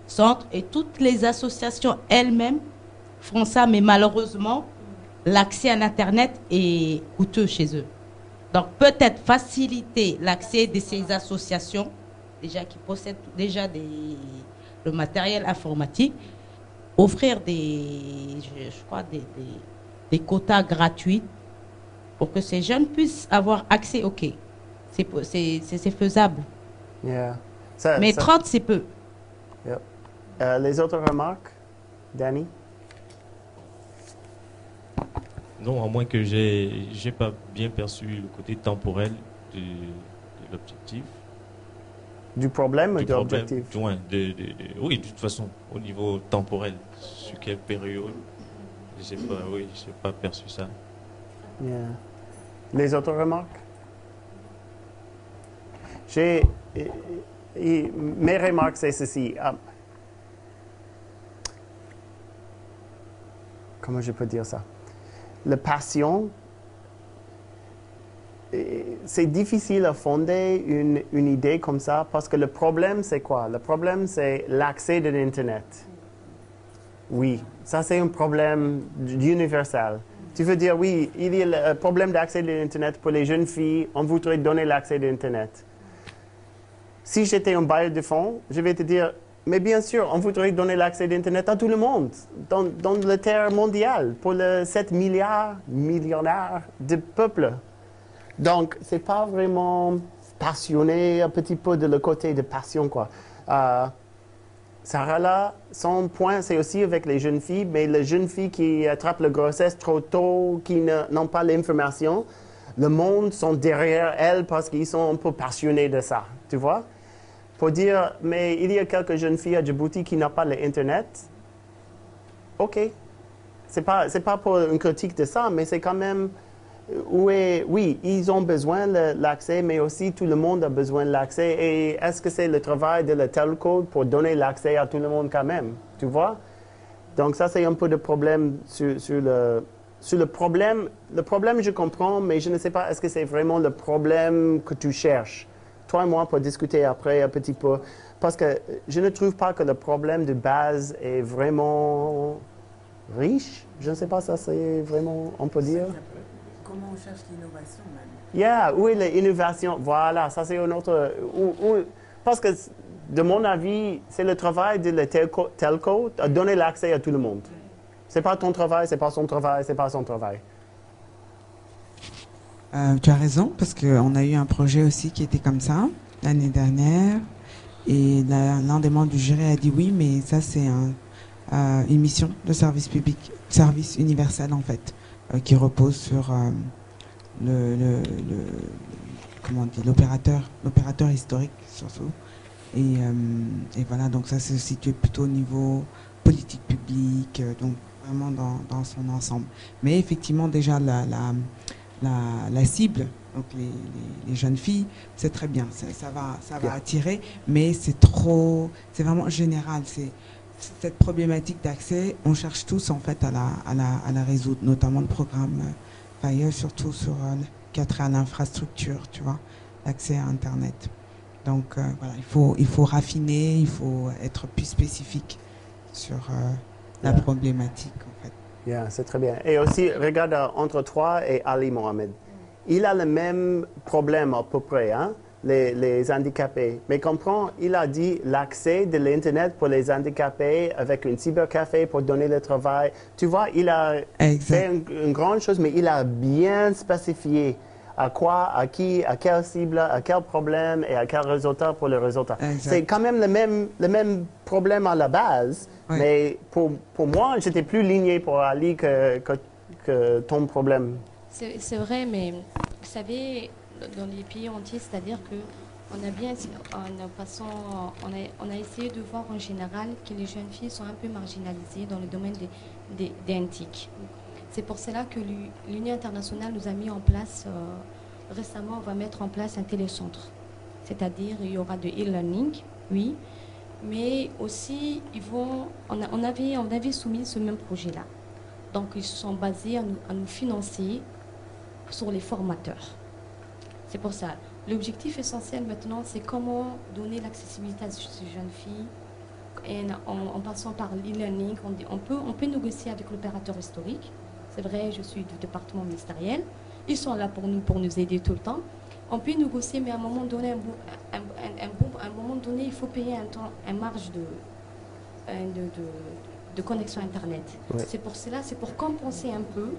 centres et toutes les associations elles-mêmes font ça, mais malheureusement, l'accès à l'Internet est coûteux chez eux. Donc peut-être faciliter l'accès de ces associations, déjà qui possèdent déjà le matériel informatique, offrir des quotas gratuits pour que ces jeunes puissent avoir accès. Ok, c'est faisable. Yeah. Mais 30, c'est peu. Yep. Les autres remarques, Danny? Non, à moins que j'ai pas bien perçu le côté temporel de l'objectif. Du problème ou de l'objectif? Oui, de toute façon, au niveau temporel, sur quelle période, je n'ai pas perçu ça. Yeah. Les autres remarques? Mes remarques, c'est ceci. Comment je peux dire ça? La passion, c'est difficile à fonder une idée comme ça parce que le problème, c'est quoi? Le problème, c'est l'accès de l'Internet. Oui, ça c'est un problème universel. Tu veux dire, oui, il y a le problème d'accès de l'Internet pour les jeunes filles, on voudrait donner l'accès de l'Internet. Si j'étais un bailleur de fonds, je vais te dire, mais bien sûr, on voudrait donner l'accès d'Internet à tout le monde, dans la terre mondiale, pour les 7 millionnaires de peuples. Donc, ce n'est pas vraiment passionné, un petit peu de le côté de passion, quoi. Sarah, là, son point, c'est aussi avec les jeunes filles, mais les jeunes filles qui attrapent la grossesse trop tôt, qui n'ont pas l'information, le monde sont derrière elles parce qu'ils sont un peu passionnés de ça, tu vois? Pour dire, mais il y a quelques jeunes filles à Djibouti qui n'ont pas l'Internet. OK. C'est pas pour une critique de ça, mais c'est quand même... Oui, ils ont besoin de l'accès, mais aussi tout le monde a besoin de l'accès. Et est-ce que c'est le travail de la telco pour donner l'accès à tout le monde quand même? Tu vois? Donc ça, c'est un peu de problème sur le problème. Le problème, je comprends, mais je ne sais pas, est-ce que c'est vraiment le problème que tu cherches? Toi et moi, pour discuter après un petit peu. Parce que je ne trouve pas que le problème de base est vraiment riche. Je ne sais pas, ça c'est vraiment, on peut dire. Comment on cherche l'innovation même? Yeah, oui, l'innovation. Voilà, ça c'est un autre... parce que, de mon avis, c'est le travail de la telco à donner l'accès à tout le monde. C'est pas ton travail, c'est pas son travail, c'est pas son travail. Tu as raison, parce qu'on a eu un projet aussi qui était comme ça, l'année dernière. Et l'un des membres du jury a dit oui, mais ça c'est une mission de service public, service universel en fait, qui repose sur l'opérateur historique surtout. Et voilà, donc ça se situe plutôt au niveau politique publique, donc vraiment dans son ensemble. Mais effectivement déjà la cible, donc les jeunes filles, c'est très bien, ça va attirer, mais c'est vraiment général. C'est cette problématique d'accès, on cherche tous en fait à la résoudre, notamment le programme FIRE, surtout sur qui a trait à l'infrastructure, tu vois, l'accès à Internet. Donc voilà, il faut raffiner, il faut être plus spécifique sur la problématique en fait. Yeah, c'est très bien. Et aussi, regarde entre toi et Ali Mohamed. Il a le même problème à peu près, hein, les handicapés. Mais comprends, il a dit l'accès de l'Internet pour les handicapés avec un cybercafé pour donner le travail. Tu vois, il a fait une grande chose, mais il a bien spécifié à quoi, à qui, à quelle cible, à quel problème et à quel résultat pour le résultat. C'est quand même le même problème à la base, oui. Mais pour moi, j'étais plus ligné pour Ali que ton problème. C'est vrai, mais vous savez, dans les pays entiers, c'est-à-dire que on a essayé de voir en général que les jeunes filles sont un peu marginalisées dans le domaine des NTIC. C'est pour cela que l'Union internationale nous a mis en place, récemment, on va mettre en place un télécentre. C'est-à-dire, il y aura de e-learning oui. Mais aussi, on avait soumis ce même projet-là. Donc, ils se sont basés à nous financer sur les formateurs. C'est pour ça. L'objectif essentiel maintenant, c'est comment donner l'accessibilité à ces jeunes filles. Et en passant par l'e-learning, on peut négocier avec l'opérateur historique. C'est vrai, je suis du département ministériel. Ils sont là pour nous aider tout le temps. On peut négocier, mais à un moment donné, il faut payer un marge de connexion Internet. Ouais. C'est pour cela, c'est pour compenser un peu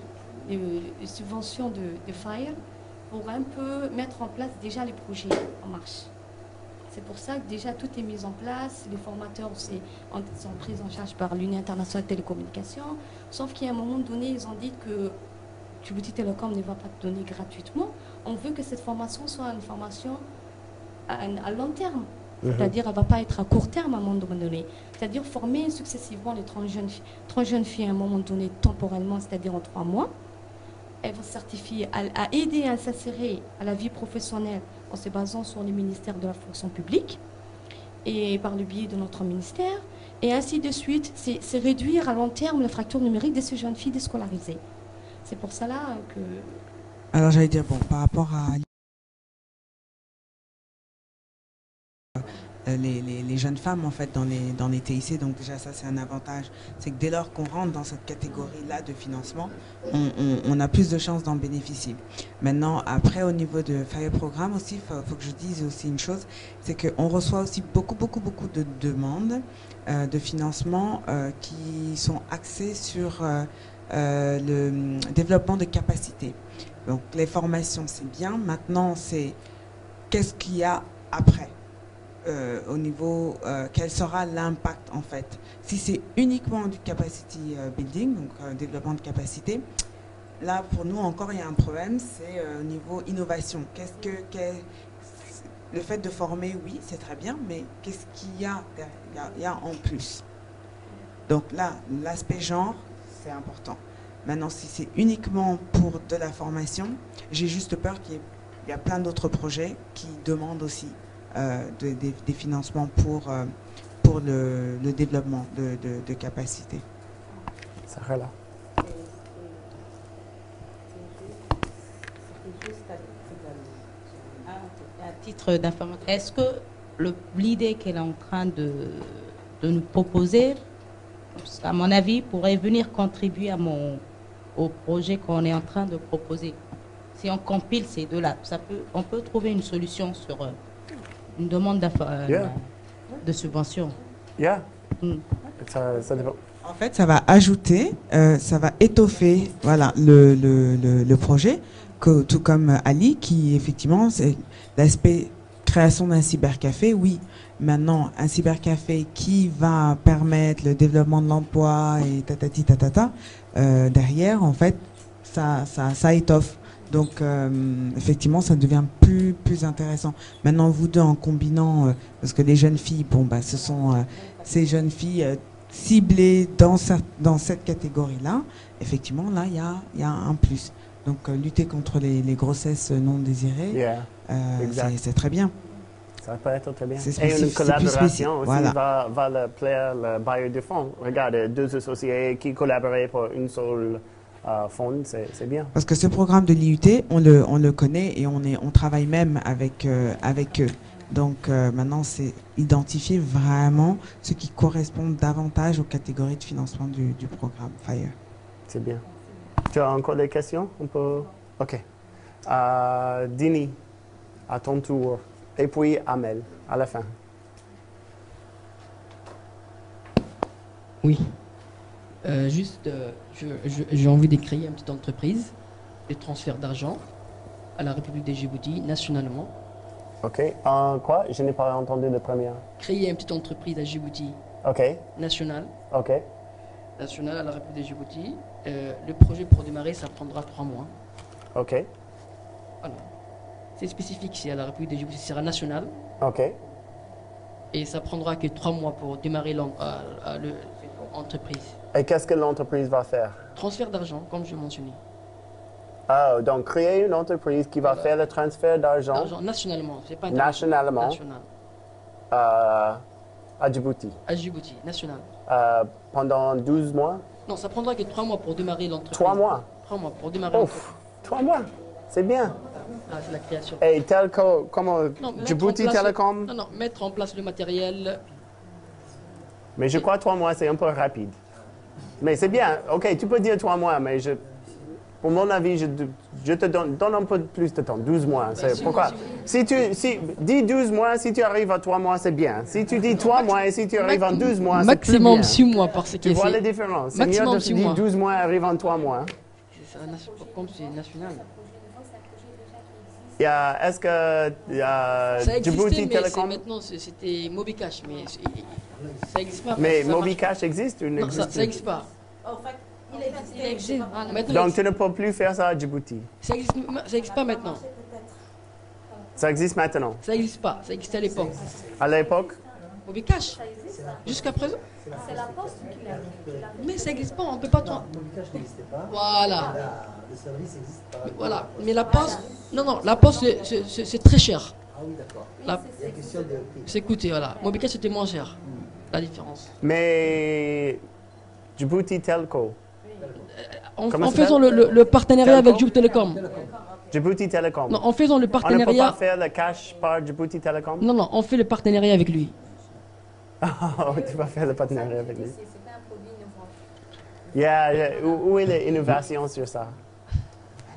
les subventions de FIRE, pour un peu mettre en place déjà les projets en marche. C'est pour ça que déjà tout est mis en place, les formateurs sont pris en charge par l'Union internationale de télécommunications, sauf qu'à un moment donné, ils ont dit que Djibouti Telecom ne va pas te donner gratuitement. On veut que cette formation soit une formation à long terme. C'est-à-dire qu'elle ne va pas être à court terme à un moment donné. C'est-à-dire former successivement les 30 jeunes filles à un moment donné temporellement, c'est-à-dire en 3 mois. Elles vont certifier à aider à s'insérer à la vie professionnelle en se basant sur les ministères de la fonction publique et par le biais de notre ministère. Et ainsi de suite, c'est réduire à long terme la fracture numérique de ces jeunes filles déscolarisées. C'est pour cela que... Alors j'allais dire, bon, par rapport à les jeunes femmes en fait dans les TIC, donc déjà ça c'est un avantage, c'est que dès lors qu'on rentre dans cette catégorie-là de financement, on a plus de chances d'en bénéficier. Maintenant, après au niveau de FIRE Programme aussi, faut que je dise aussi une chose, c'est qu'on reçoit aussi beaucoup de demandes de financement qui sont axées sur le développement de capacités. Donc les formations c'est bien, maintenant c'est qu'est-ce qu'il y a après au niveau, quel sera l'impact en fait. Si c'est uniquement du capacity building, donc développement de capacité, là pour nous encore il y a un problème, c'est au niveau innovation. Le fait de former, oui, c'est très bien, mais qu'est-ce qu'il y a en plus? Donc là, l'aspect genre, c'est important. Maintenant, si c'est uniquement pour de la formation, j'ai juste peur qu'il y a plein d'autres projets qui demandent aussi des financements pour le développement de capacités. Ça va là. À titre d'information, est-ce que l'idée qu'elle est en train de nous proposer, à mon avis, pourrait venir contribuer au projet qu'on est en train de proposer? Si on compile ces deux-là, on peut trouver une solution sur une demande de subvention. Ça dépend. En fait, ça va ajouter, ça va étoffer voilà, le projet, tout comme Ali, qui effectivement, c'est l'aspect création d'un cybercafé, oui. Maintenant, un cybercafé qui va permettre le développement de l'emploi et tatati tatata, derrière, en fait, ça étoffe. Donc, effectivement, ça devient plus intéressant. Maintenant, vous deux, en combinant, parce que les jeunes filles, bon, bah, ce sont ces jeunes filles ciblées dans cette catégorie-là. Effectivement, là, il y a un plus. Donc, lutter contre les grossesses non désirées, c'est très bien. Ça peut être très bien. Et une collaboration aussi va le plaire le bailleur de fonds. Regarde, 2 associés qui collaborent pour une seule fonds, c'est bien. Parce que ce programme de l'IUT, on le connaît et on travaille même avec eux. Donc maintenant, c'est identifier vraiment ce qui correspond davantage aux catégories de financement du programme FIRE. C'est bien. Tu as encore des questions? OK. Dini, à ton tour. Et puis Amel, à la fin. Oui. J'ai envie de créer une petite entreprise de transfert d'argent à la République de Djibouti, nationalement. OK. Quoi? Je n'ai pas entendu le premier. Créer une petite entreprise à Djibouti. OK. Nationale. OK. Nationale à la République de Djibouti. Le projet pour démarrer, ça prendra 3 mois. OK. Voilà. C'est spécifique, c'est à la République de Djibouti, c'est sera national. OK. Et ça prendra que 3 mois pour démarrer l'entreprise. Et qu'est-ce que l'entreprise va faire? Transfert d'argent, comme je mentionné. Ah, donc créer une entreprise qui va faire le transfert d'argent. Nationalement, c'est pas nationalement. National. à Djibouti. À Djibouti, national. Pendant 12 mois? Non, ça prendra que 3 mois pour démarrer l'entreprise. 3 mois? 3 mois pour démarrer l'entreprise. 3 mois, c'est bien. Ah, c'est la création. Et Telco, comment Non, Djibouti Telecom? Non, mettre en place le matériel. Mais je crois 3 mois, c'est un peu rapide. Mais c'est bien. OK, tu peux dire 3 mois, mais pour mon avis, je te donne un peu plus de temps. 12 mois. C'est pourquoi? Dis 12 mois, si tu arrives à 3 mois, c'est bien. Si tu dis 3 mois et si tu arrives en 12 mois, c'est plus bien. Maximum 6 mois parce que tu vois la différence. C'est mieux de dire 12 mois arrive en 3 mois. Comme c'est national. Est-ce que Djibouti Telecom... Maintenant, c'était Mobicash, mais ça n'existe pas. Mais Mobicash existe ou n'existe pas? Ça n'existe pas. En fait, il existe. Donc tu ne peux plus faire ça à Djibouti? Ça n'existe pas maintenant. Ça existe maintenant? Ça n'existe pas. Ça existait à l'époque. À l'époque? Mobicash. Jusqu'à présent? C'est la poste qui l'a. Mais ça n'existe pas, on ne peut pas... Mobicash n'existait pas. Voilà. Le service existe pas. Voilà. Mais la poste... Non, la poste, c'est très cher. Ah oui, d'accord. Il y a question de prix. C'est coûté, voilà. Mobicash, c'était moins cher. La différence. Mais... Djibouti Telco. En faisant le partenariat avec Djibouti Telecom. Djibouti Telecom. Non, en faisant le partenariat... On ne peut pas faire le cash par Djibouti Telecom? Non, on fait le partenariat avec lui. Tu vas faire le partenariat avec lui. Où est l'innovation sur ça?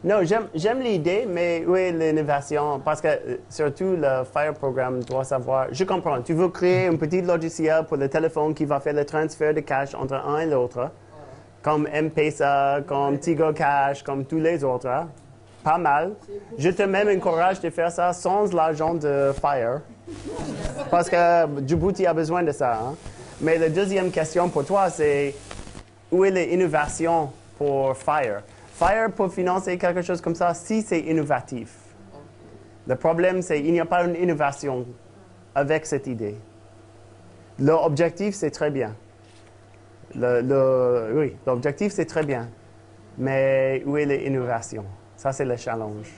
Non, j'aime l'idée, mais où est l'innovation? Parce que surtout le FIRE programme doit savoir... Je comprends, tu veux créer un petit logiciel pour le téléphone qui va faire le transfert de cash entre un et l'autre, comme M-Pesa, comme Tigo Cash, comme tous les autres. Pas mal. Je te même encourage de faire ça sans l'argent de FIRE. Parce que Djibouti a besoin de ça. Hein? Mais la deuxième question pour toi, c'est où est l'innovation pour FIRE? FIRE peut financer quelque chose comme ça si c'est innovatif. Le problème, c'est qu'il n'y a pas une innovation avec cette idée. L'objectif, c'est très bien. Oui, l'objectif, c'est très bien. Mais où est l'innovation? Ça, c'est le challenge.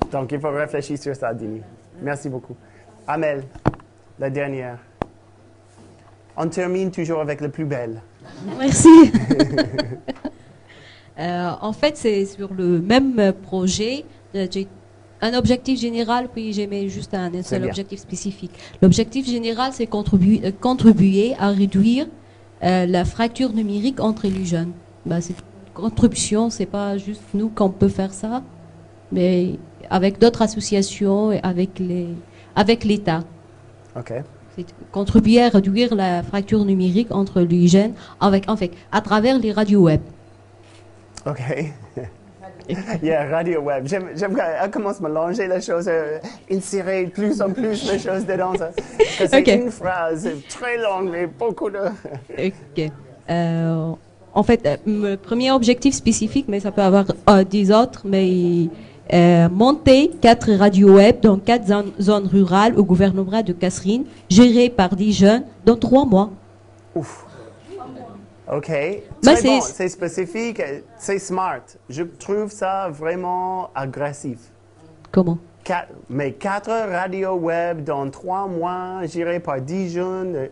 Donc, il faut réfléchir sur ça, Dini. Merci beaucoup. Amel, la dernière. On termine toujours avec le plus belle. Merci. En fait, c'est sur le même projet. J'ai un objectif général, puis j'ai mis juste un seul objectif spécifique. L'objectif général, c'est contribuer à réduire la fracture numérique entre les jeunes. Cette contribution, c'est pas juste nous qu'on peut faire ça, mais avec d'autres associations et avec l'État. OK. C'est contribuer à réduire la fracture numérique entre les jeunes à travers les radios web. OK. Radio web. J'aime qu'elle commence à mélanger les choses, insérer plus en plus les choses dedans. C'est une phrase très longue, mais beaucoup de... OK. En fait, le premier objectif spécifique, mais ça peut avoir 10 autres, mais monter 4 radios web dans 4 zones rurales au gouvernorat de Kasserine, gérées par 10 jeunes dans 3 mois. Ouf. OK. Très bon, c'est spécifique, c'est smart. Je trouve ça vraiment agressif. Comment? 4 radios web dans 3 mois, gérées par 10 jeunes.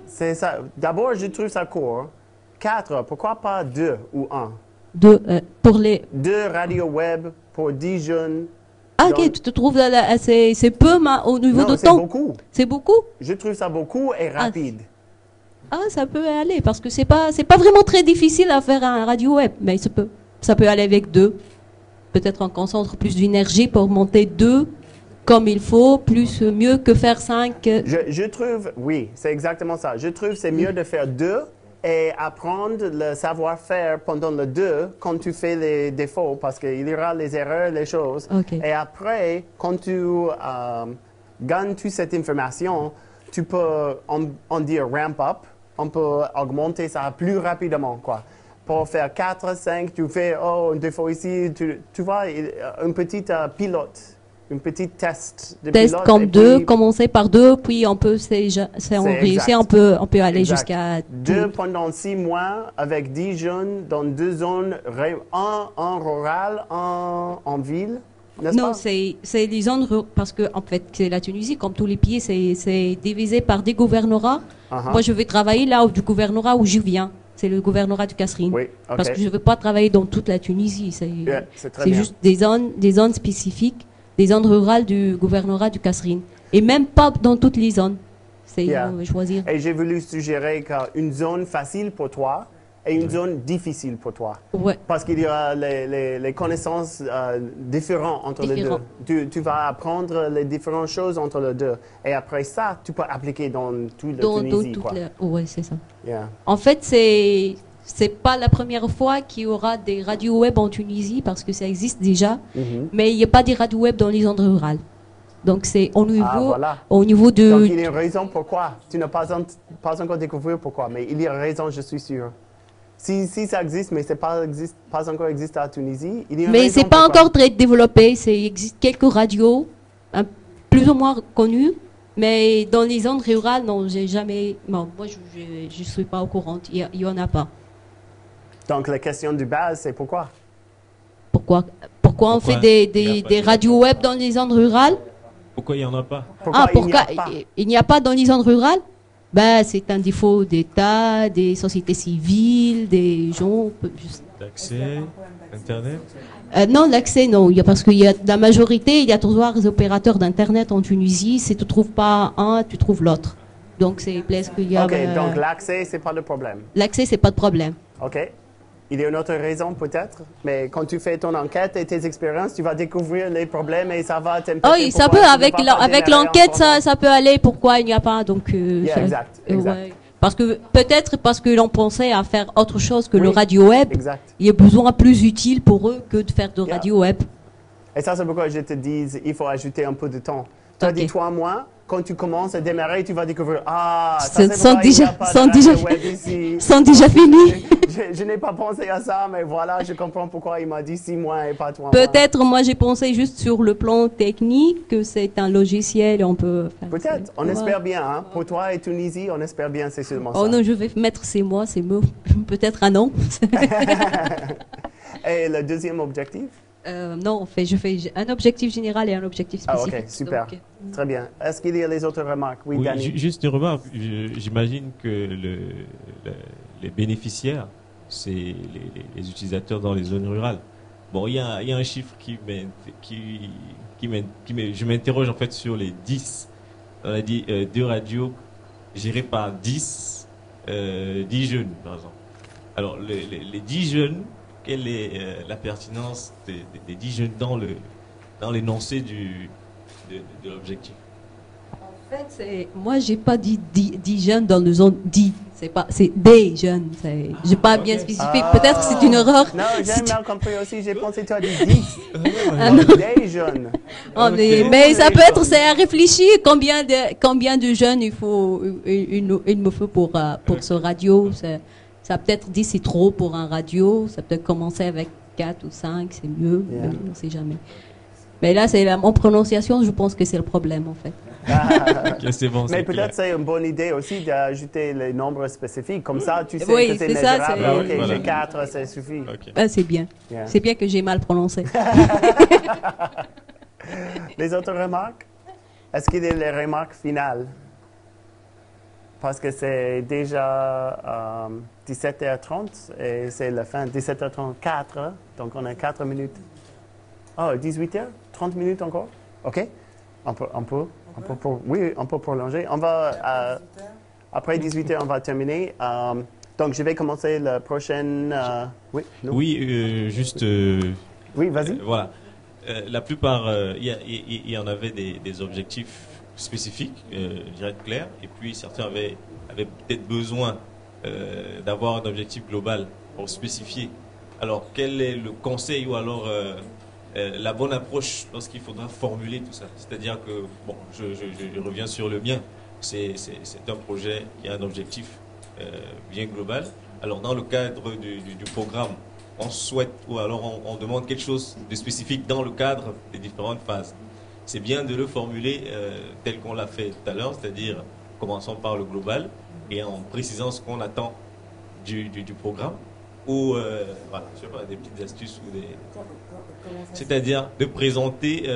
C'est ça. D'abord, je trouve ça court. 4, pourquoi pas 2 ou 1? 2 pour les... 2 radios web pour 10 jeunes. Ah, OK, tu te trouves c'est peu au niveau de temps? C'est beaucoup. C'est beaucoup? Je trouve ça beaucoup et rapide. Ça peut aller, parce que c'est pas vraiment très difficile à faire un radio web, mais ça peut aller avec 2. Peut-être on concentre plus d'énergie pour monter 2 comme il faut, mieux que faire 5. Je trouve, oui, c'est exactement ça. Je trouve que c'est mieux de faire 2 et apprendre le savoir-faire pendant le 2 quand tu fais les défauts, parce qu'il y aura les erreurs, les choses. Okay. Et après, quand tu gagnes toute cette information, tu peux, on dit ramp up, on peut augmenter ça plus rapidement, quoi. Pour faire 4, 5, tu fais, un défaut ici, tu vois, un petit pilote. Un petit test de test pilote. Comme 2, commencer par 2, puis on peut, on peut aller jusqu'à 2 pendant 6 mois avec 10 jeunes dans 2 zones, un rural, un en ville. n'est-ce Non, pas? c'est les zones parce que en fait, c'est la Tunisie, comme tous les pays, c'est divisé par des gouvernorats. Moi, je vais travailler là du gouvernorat où je viens. C'est le gouvernorat du Kasserine. Oui, ok. Parce que je ne veux pas travailler dans toute la Tunisie. C'est juste des zones spécifiques, des zones rurales du gouvernorat du Kasserine. Et même pas dans toutes les zones. C'est choisir. Et j'ai voulu suggérer qu'une zone facile pour toi et une zone difficile pour toi. Ouais. Parce qu'il y a les connaissances différentes entre les deux. Tu vas apprendre les différentes choses entre les deux. Et après ça, tu peux appliquer dans toute la Tunisie. Oui, c'est ça. Yeah. En fait, c'est pas la première fois qu'il y aura des radios web en Tunisie, parce que ça existe déjà, mais il n'y a pas des radios web dans les zones rurales. Donc c'est au niveau de... Donc il y a une raison pourquoi. Tu n'as pas encore découvert pourquoi, mais il y a une raison, je suis sûr. Si ça existe, mais ce n'est pas encore existé à Tunisie, il y a une mais raison c'est pas pourquoi. encore très développé. Il existe quelques radios, plus ou moins connues, mais dans les zones rurales, non, j'ai jamais... Bon, moi, je ne suis pas au courant. Il n'y en a pas. Donc la question de base, c'est pourquoi? Pourquoi on fait des radios web dans les zones rurales? Pourquoi il n'y en a pas? Pourquoi il n'y a pas dans les zones rurales? Ben, c'est un défaut d'État, des sociétés civiles, des gens... L'accès, Internet? Non, l'accès, non. Parce qu'il y a la majorité, il y a toujours des opérateurs d'Internet en Tunisie. Si tu ne trouves pas un, tu trouves l'autre. Donc, c'est presque qu'il y a... OK, donc l'accès, ce n'est pas le problème. L'accès, ce n'est pas de problème. OK. Il y a une autre raison peut-être, mais quand tu fais ton enquête et tes expériences, tu vas découvrir les problèmes et ça va t'impliquer. Oui, ça peut, avec l'enquête, ça peut aller. Pourquoi il n'y a pas, donc... exact. Ouais. Peut-être parce que l'on pensait à faire autre chose que le radio web. Exact. Il y a besoin plus utile pour eux que de faire de radio web. Et ça, c'est pourquoi je te dis, il faut ajouter un peu de temps. Tu as dit 3 mois. Quand tu commences à démarrer, tu vas découvrir, ça sont déjà finis. Je n'ai pas pensé à ça, mais voilà, je comprends pourquoi il m'a dit 6 mois et pas 3 mois. Peut-être, moi, j'ai pensé juste sur le plan technique que c'est un logiciel et on peut faire. Peut-être, on espère bien. Hein. Pour toi et Tunisie, on espère bien, c'est seulement ça. Oh non, je vais mettre 6 mois, c'est mieux. Peut-être un an. Et le deuxième objectif? Non, je fais un objectif général et un objectif spécifique. Ok, super. Donc, très bien. Est-ce qu'il y a les autres remarques? Oui, Danny. Juste une remarque. J'imagine que les bénéficiaires, c'est les utilisateurs dans les zones rurales. Bon, il y a un chiffre je m'interroge en fait sur les 10. On a dit 2 radios gérées par 10 jeunes, par exemple. Alors, les 10 jeunes, quelle est la pertinence des 10 jeunes dans l'énoncé de l'objectif? En fait, moi, j'ai pas dit 10 jeunes dans le zone 10. C'est des jeunes. J'ai pas bien spécifié. Peut-être que c'est une erreur. Non, j'ai mal compris aussi. J'ai pensé que tu as dit 10. Des jeunes. Mais ça peut être, c'est à réfléchir combien de jeunes il me faut pour ce radio. Ça peut-être 10, c'est trop pour un radio. Ça peut commencer avec 4 ou 5, c'est mieux. Yeah. On ne sait jamais. Mais là, en prononciation, je pense que c'est le problème, en fait. Okay, c'est bon, mais peut-être c'est une bonne idée aussi d'ajouter les nombres spécifiques. Comme ça, tu sais que c'est mesurable. Ok, voilà. J'ai 4, ça suffit. Okay. C'est bien. Yeah. C'est bien que j'ai mal prononcé. Les autres remarques? Est-ce qu'il y a les remarques finales? Parce que c'est déjà 17h30 et c'est la fin, 17h34, donc on a 4 minutes. Oh, 18h? 30 minutes encore? OK. On peut prolonger. On va, après 18h, on va terminer. Donc, je vais commencer la prochaine... juste... oui, vas-y. Voilà. La plupart, il y en avait des objectifs spécifiques, je dirais clairs, et puis certains avaient peut-être besoin d'avoir un objectif global pour spécifier. Alors, quel est le conseil ou alors la bonne approche lorsqu'il faudra formuler tout ça? C'est-à-dire que, bon, je reviens sur le mien, c'est un projet qui a un objectif bien global. Alors, dans le cadre du programme, on souhaite ou alors on demande quelque chose de spécifique dans le cadre des différentes phases. C'est bien de le formuler tel qu'on l'a fait tout à l'heure, c'est-à-dire commençons par le global et en précisant ce qu'on attend du programme. ou voilà, je sais pas, des petites astuces ou des... C'est-à-dire de présenter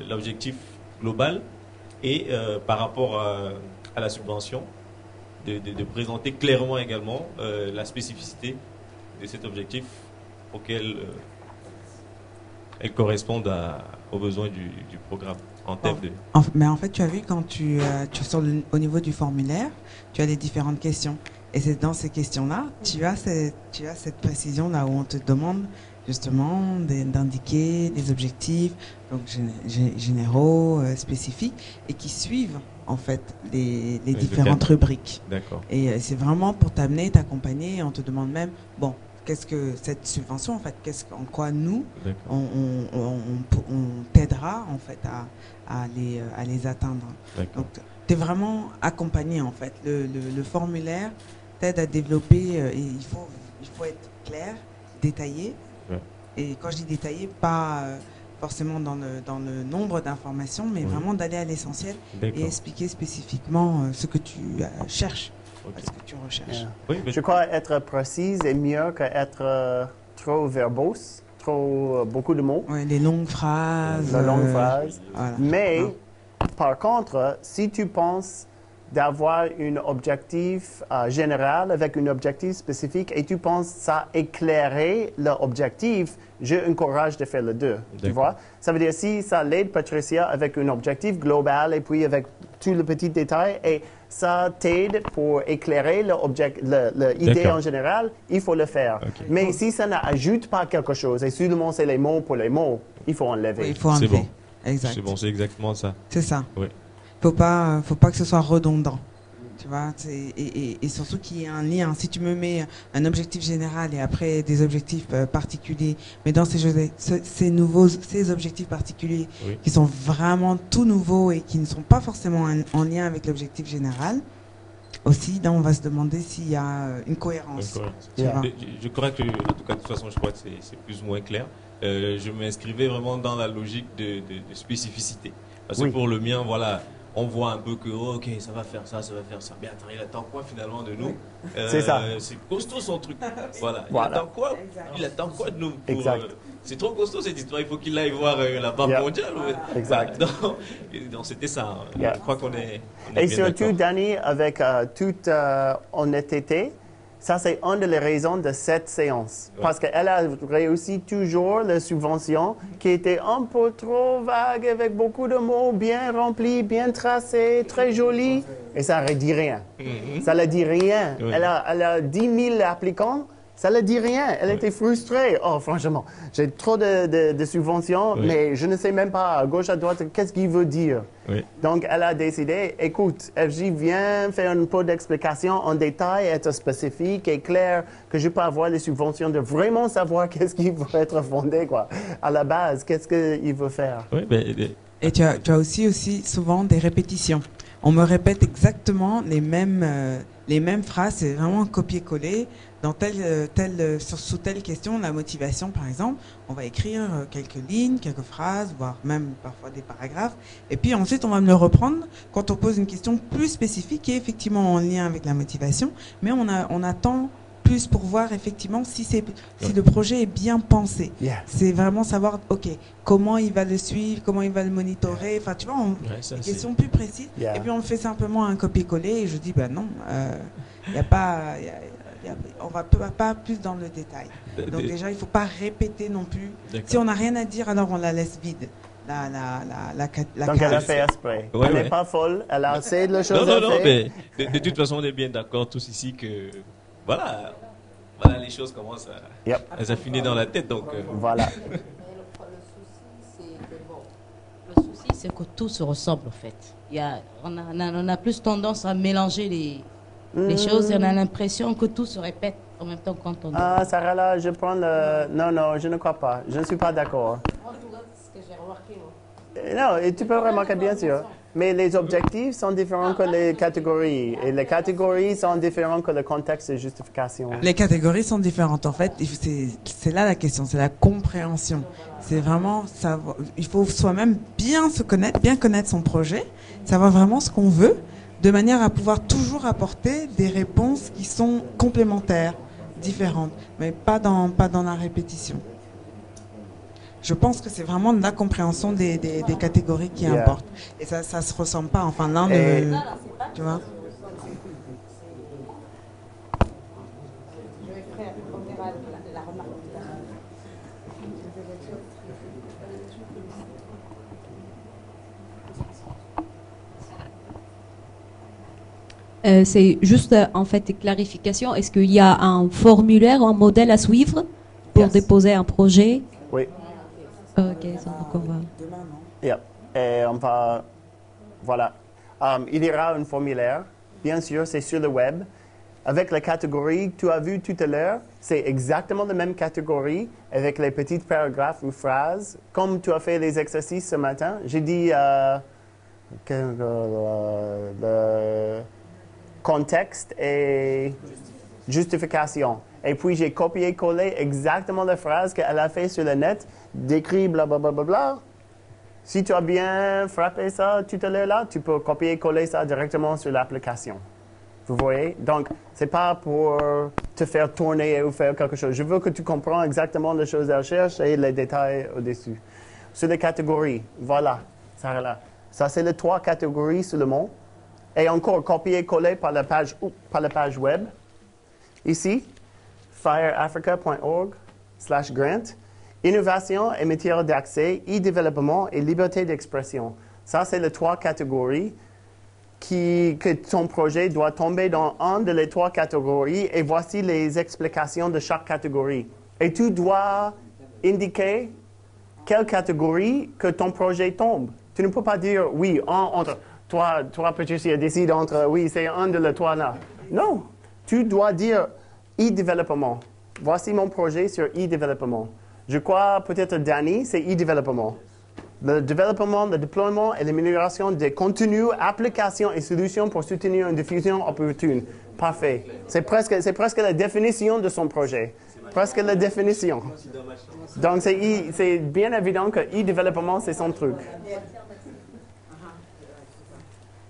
l'objectif global et par rapport à la subvention, de présenter clairement également la spécificité de cet objectif auquel elles correspondent aux besoins du programme en termes de... Mais en fait, tu as vu, quand au niveau du formulaire, tu as les différentes questions. Et c'est dans ces questions-là, tu as cette précision-là où on te demande justement d'indiquer des objectifs donc généraux, spécifiques, et qui suivent en fait les différentes rubriques. D'accord. Et c'est vraiment pour t'amener, t'accompagner. On te demande même, bon, qu'est-ce que cette subvention en fait, en quoi nous on t'aidera en fait à les atteindre. Donc tu es vraiment accompagné en fait. Le formulaire t'aide à développer et il faut être clair, détaillé. Ouais. Et quand je dis détaillé, pas forcément dans le nombre d'informations, mais vraiment d'aller à l'essentiel et expliquer spécifiquement ce que tu cherches. Ce que tu recherches. Oui, je crois être précise est mieux qu'être trop verbose, beaucoup de mots. Oui, les longues phrases. Les longues phrases. Voilà. Mais, par contre, si tu penses d'avoir un objectif général avec un objectif spécifique et tu penses ça éclairer l'objectif, j'encourage de faire les deux. Tu vois? Ça veut dire si ça l'aide Patricia avec un objectif global et puis avec tous les petits détails et ça t'aide pour éclairer l'idée en général, il faut le faire. Okay. Mais si ça n'ajoute pas quelque chose et seulement c'est les mots pour les mots, il faut enlever. Oui, il faut enlever. C'est bon. Exact. C'est bon, c'est exactement ça. C'est ça. Oui. Faut pas que ce soit redondant. Tu vois, et surtout qu'il y ait un lien. Si tu me mets un objectif général et après des objectifs particuliers, mais dans ces objectifs particuliers qui sont vraiment tout nouveaux et qui ne sont pas forcément en lien avec l'objectif général, aussi, là, on va se demander s'il y a une cohérence. Je crois que, en tout cas, de toute façon, je crois que c'est plus ou moins clair. Je m'inscrivais vraiment dans la logique de spécificité. Parce que pour le mien, voilà, on voit un peu que, ok, ça va faire ça, ça va faire ça. Mais attends, il attend quoi finalement de nous? C'est ça. C'est costaud son truc. Voilà. Il attend quoi de nous c'est trop costaud cette histoire, il faut qu'il aille voir la Banque mondiale. Exact. Donc c'était ça. Je crois qu'on est et surtout, Danny, avec toute honnêteté, ça c'est une des raisons de cette séance. Parce qu'elle a réussi toujours la subvention qui était un peu trop vague avec beaucoup de mots bien remplis, bien tracés, très jolis. Et ça ne dit rien. Ça ne dit rien. Elle a 10 000 applicants. Ça ne dit rien. Elle était frustrée. Oh, franchement, j'ai trop de subventions, mais je ne sais même pas à gauche, à droite, qu'est-ce qu'il veut dire. Donc, elle a décidé, écoute, FJ, viens faire un peu d'explication en détail, être spécifique et clair, que je peux avoir les subventions, de vraiment savoir qu'est-ce qu'il veut être fondé, quoi. À la base, qu'est-ce qu'il veut faire. Et tu as aussi souvent des répétitions. On me répète exactement les mêmes phrases, c'est vraiment un copier-coller. Dans sous telle question, la motivation par exemple, on va écrire quelques lignes, quelques phrases, voire même parfois des paragraphes. Et puis ensuite, on va me le reprendre quand on pose une question plus spécifique qui est effectivement en lien avec la motivation. Mais on attend plus pour voir effectivement si le projet est bien pensé. C'est vraiment savoir, ok, comment il va le suivre, comment il va le monitorer. Enfin, tu vois, des questions plus précises. Et puis on fait simplement un copier-coller et je dis, ben non, il n'y a pas... on va pas plus dans le détail. Donc déjà, il ne faut pas répéter non plus. Si on n'a rien à dire, alors on la laisse vide. Donc elle a fait exprès. Elle n'est pas folle, elle a essayé de le chose. Non, mais de toute façon, on est bien d'accord tous ici que voilà, les choses commencent à s'affiner dans la tête. Donc voilà. Le souci, c'est que tout se ressemble en fait. On a plus tendance à mélanger les choses et on a l'impression que tout se répète en même temps quand on... Ah, Sarah, là, je prends le... Non, je ne crois pas. Je ne suis pas d'accord. En tout cas, c'est ce que j'ai remarqué. Non, et tu peux remarquer, bien sûr. Mais les objectifs sont différents que les catégories. Et les catégories sont différentes que le contexte de justification. Les catégories sont différentes. En fait, c'est là la question, c'est la compréhension. C'est vraiment savoir... Il faut soi-même bien se connaître, bien connaître son projet, savoir vraiment ce qu'on veut, de manière à pouvoir toujours apporter des réponses qui sont complémentaires, différentes, mais pas dans la répétition. Je pense que c'est vraiment la compréhension des catégories qui importe. Et ça se ressemble pas. Enfin, l'un de... Tu vois? C'est juste en fait une clarification. Est-ce qu'il y a un formulaire ou un modèle à suivre pour déposer un projet? Oui. Ok, donc on va. Yeah. Et on va. Voilà. Il y aura un formulaire. Bien sûr, c'est sur le web. Avec la catégorie que tu as vue tout à l'heure, c'est exactement la même catégorie avec les petits paragraphes ou phrases. Comme tu as fait les exercices ce matin, j'ai dit le contexte et justification. Et puis j'ai copié-collé exactement la phrase qu'elle a fait sur le net, décrit blablabla. Si tu as bien frappé ça tout à l'heure là, tu peux copier-coller ça directement sur l'application. Vous voyez? Donc, c'est pas pour te faire tourner ou faire quelque chose. Je veux que tu comprennes exactement les choses à recherche et les détails au-dessus. Sur les catégories, voilà, ça là. Ça, c'est les 3 catégories sur le monde. Et encore copier-coller par la page web. Ici, fireafrica.org/grant. Innovation et matière d'accès, e-développement et liberté d'expression. Ça, c'est les 3 catégories que ton projet doit tomber dans une de les 3 catégories. Et voici les explications de chaque catégorie. Et tu dois indiquer quelle catégorie que ton projet tombe. Tu ne peux pas dire, oui, entre... Toi, Patricia, décide entre, oui, c'est un de les 3 là. Non, tu dois dire e-développement. Voici mon projet sur e-développement. Je crois peut-être Danny, c'est e-développement. Le développement, le déploiement et l'amélioration des contenus, applications et solutions pour soutenir une diffusion opportune. Parfait. C'est presque la définition de son projet. Presque la définition. Donc, c'est bien évident que e-développement, c'est son truc.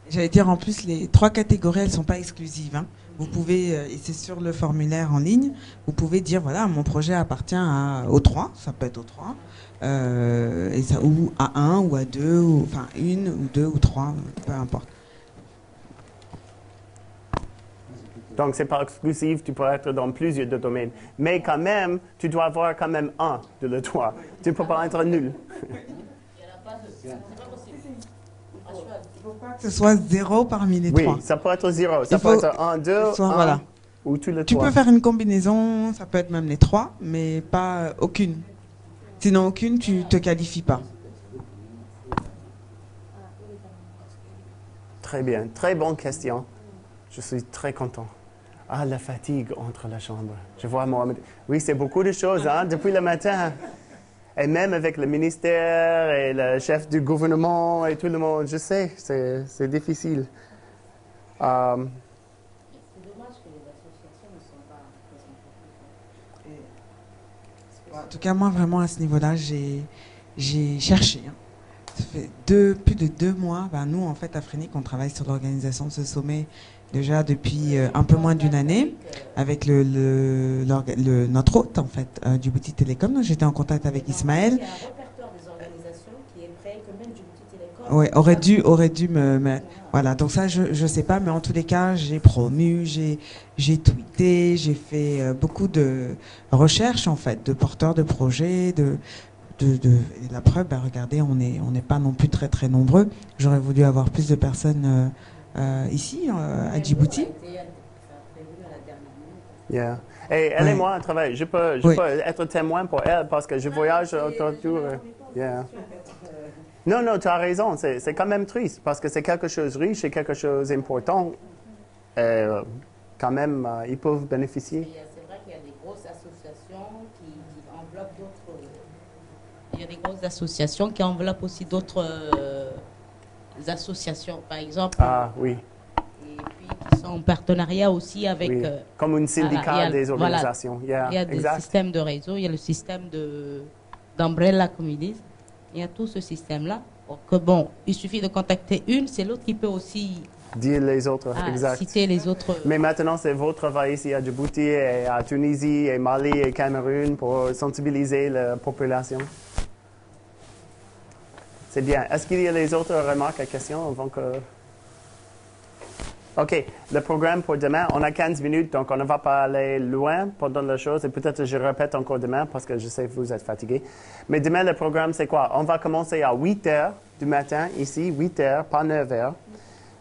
J'allais dire, en plus, les 3 catégories, elles ne sont pas exclusives. Hein. Vous pouvez, et c'est sur le formulaire en ligne, vous pouvez dire, voilà, mon projet appartient aux 3, ça peut être aux 3, ou à 1, ou à 2, ou, enfin 1, ou 2, ou 3, peu importe. Donc, ce n'est pas exclusif, tu peux être dans plusieurs domaines. Mais quand même, tu dois avoir quand même un de les 3. Tu ne peux pas être nul. Il ne faut pas que ce soit 0 parmi les 3. Oui, ça peut être 0. Ça peut être 1, 2, 1 voilà. Ou tous les 3. Tu peux faire une combinaison, ça peut être même les 3, mais pas aucune. Sinon, aucune, tu ne te qualifies pas. Très bien. Très bonne question. Je suis très content. Ah, la fatigue entre la chambre. Je vois Mohamed. Oui, c'est beaucoup de choses hein, depuis le matin. Et même avec le ministère et le chef du gouvernement et tout le monde, je sais, c'est difficile. C'est dommage que les associations ne sont pas représentées. En tout cas, moi, vraiment, à ce niveau-là, j'ai cherché. Hein. Ça fait plus de 2 mois. Nous, en fait, à Frénic, on travaille sur l'organisation de ce sommet déjà depuis un peu moins d'une année avec notre hôte, en fait, Djibouti Télécom. Donc, j'étais en contact avec Ismaël. Il y a un répertoire des organisations qui est prêt, que même Djibouti Télécom... Oui, aurait dû me mettre... Voilà, donc ça, je ne sais pas, mais en tous les cas, j'ai promu, j'ai tweeté, j'ai fait beaucoup de recherches, en fait, de porteurs de projets, et la preuve, regardez, on n'est pas non plus très, très nombreux. J'aurais voulu avoir plus de personnes... ici, à Djibouti. Yeah. Et elle et moi, on travaille. Je peux être témoin pour elle parce que je voyage autour. Yeah. Non, tu as raison. C'est quand même triste parce que c'est quelque chose de riche, c'est quelque chose d'important. Quand même, ils peuvent bénéficier. C'est vrai qu'il y a des grosses associations qui enveloppent d'autres. Il y a des grosses associations qui enveloppent aussi d'autres. Associations, par exemple. Ah, oui. Et puis qui sont en partenariat aussi avec... Oui. Comme un syndicat des organisations. Voilà. Il y a des systèmes de réseau, il y a le système d'umbrella, comme ils disent. Il y a tout ce système-là. Que bon, il suffit de contacter une, c'est l'autre qui peut aussi Dire les autres, exact. Citer les autres. Mais maintenant, c'est votre travail ici à Djibouti et à Tunisie et Mali et Cameroun pour sensibiliser la population. C'est bien. Est-ce qu'il y a les autres remarques et questions avant que... OK. Le programme pour demain, on a 15 minutes, donc on ne va pas aller loin pendant la chose. Et peut-être je répète encore demain parce que je sais que vous êtes fatigués. Mais demain, le programme, c'est quoi? On va commencer à 8 heures du matin ici, 8 heures, pas 9 heures.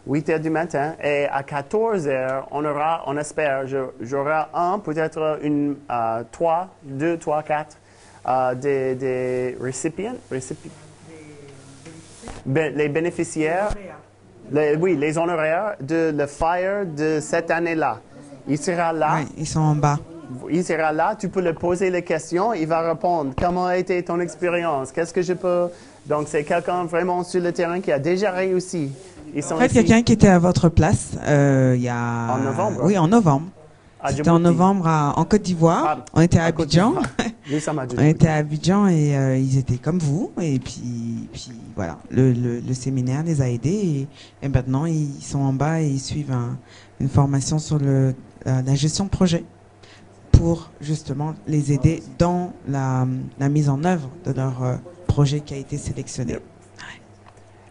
8 heures du matin. Et à 14 heures, on espère, j'aurai peut-être deux, trois, quatre des récipients. Les bénéficiaires, les honoraires de le FIRE de cette année-là. Il sera là. Oui, ils sont en bas. Il sera là, tu peux lui poser les questions, il va répondre. Comment a été ton expérience? Qu'est-ce que je peux... Donc, c'est quelqu'un vraiment sur le terrain qui a déjà réussi. En fait, quelqu'un qui était à votre place il y a... En novembre? Oui, en novembre. C'était en novembre en Côte d'Ivoire. On était à Abidjan. On était à Abidjan et ils étaient comme vous. Et puis voilà, le séminaire les a aidés. Et maintenant, ils sont en bas et ils suivent une formation sur la gestion de projet pour justement les aider dans la mise en œuvre de leur projet qui a été sélectionné.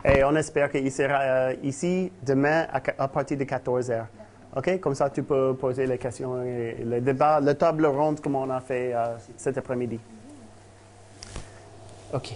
Et on espère qu'il sera ici demain à partir de 14 heures. OK? Comme ça, tu peux poser les questions et le débat, la table ronde comme on a fait cet après-midi. OK.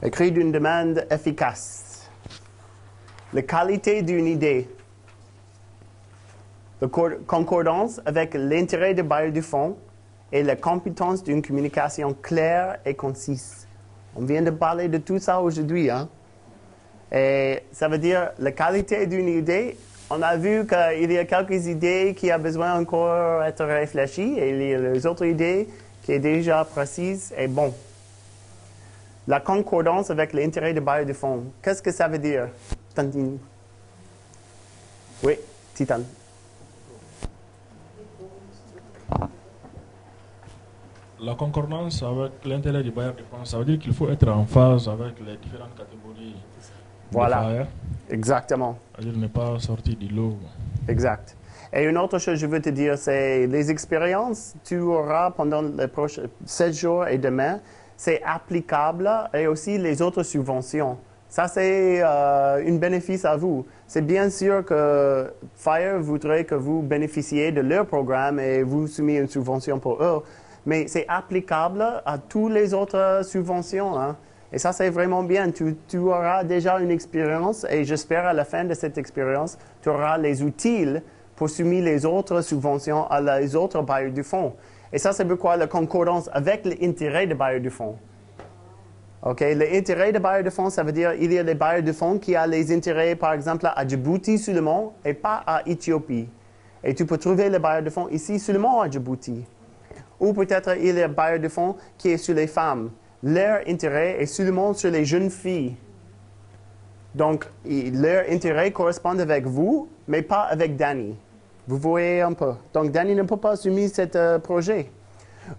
Écrit d'une demande efficace. La qualité d'une idée. La concordance avec l'intérêt du bailleur du fonds et la compétence d'une communication claire et concise. On vient de parler de tout ça aujourd'hui. Hein? Et ça veut dire la qualité d'une idée. On a vu qu'il y a quelques idées qui ont besoin encore d'être réfléchies et il y a les autres idées qui sont déjà précises et bon. La concordance avec l'intérêt du bailleur du fonds. Qu'est-ce que ça veut dire, Tantine? Oui, Titane. La concordance avec l'intérêt du bailleur du fonds, ça veut dire qu'il faut être en phase avec les différentes catégories. Voilà, de bailleurs. Exactement. C'est-à-dire ne pas sortir du lot. Exact. Et une autre chose que je veux te dire, c'est les expériences que tu auras pendant les prochains 7 jours et demain, c'est applicable et aussi les autres subventions. Ça, c'est un bénéfice à vous. C'est bien sûr que FIRE voudrait que vous bénéficiez de leur programme et vous soumettez une subvention pour eux, mais c'est applicable à toutes les autres subventions. Hein. Et ça, c'est vraiment bien. Tu auras déjà une expérience et j'espère à la fin de cette expérience, tu auras les outils pour soumettre les autres subventions à les autres bailleurs du fonds. Et ça, c'est pourquoi la concordance avec l'intérêt des bailleurs du fonds. OK? L'intérêt des bailleurs de fonds, ça veut dire qu'il y a les bailleurs de fonds qui ont les intérêts, par exemple, à Djibouti seulement et pas à Éthiopie. Et tu peux trouver les bailleurs de fonds ici seulement à Djibouti. Ou peut-être il y a un bailleur de fonds qui est sur les femmes. Leur intérêt est seulement sur les jeunes filles. Donc, leur intérêt correspond avec vous, mais pas avec Danny. Vous voyez un peu. Donc, Danny ne peut pas assumer ce projet.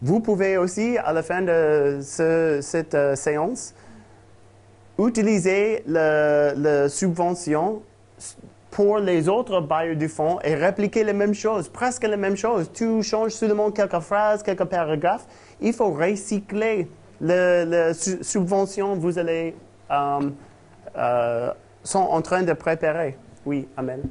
Vous pouvez aussi, à la fin de cette séance, utiliser la subvention pour les autres bailleurs du fonds et répliquer les mêmes choses, presque les mêmes choses. Tu changes seulement quelques phrases, quelques paragraphes. Il faut recycler la subvention que vous allez sont en train de préparer. Oui, Amel.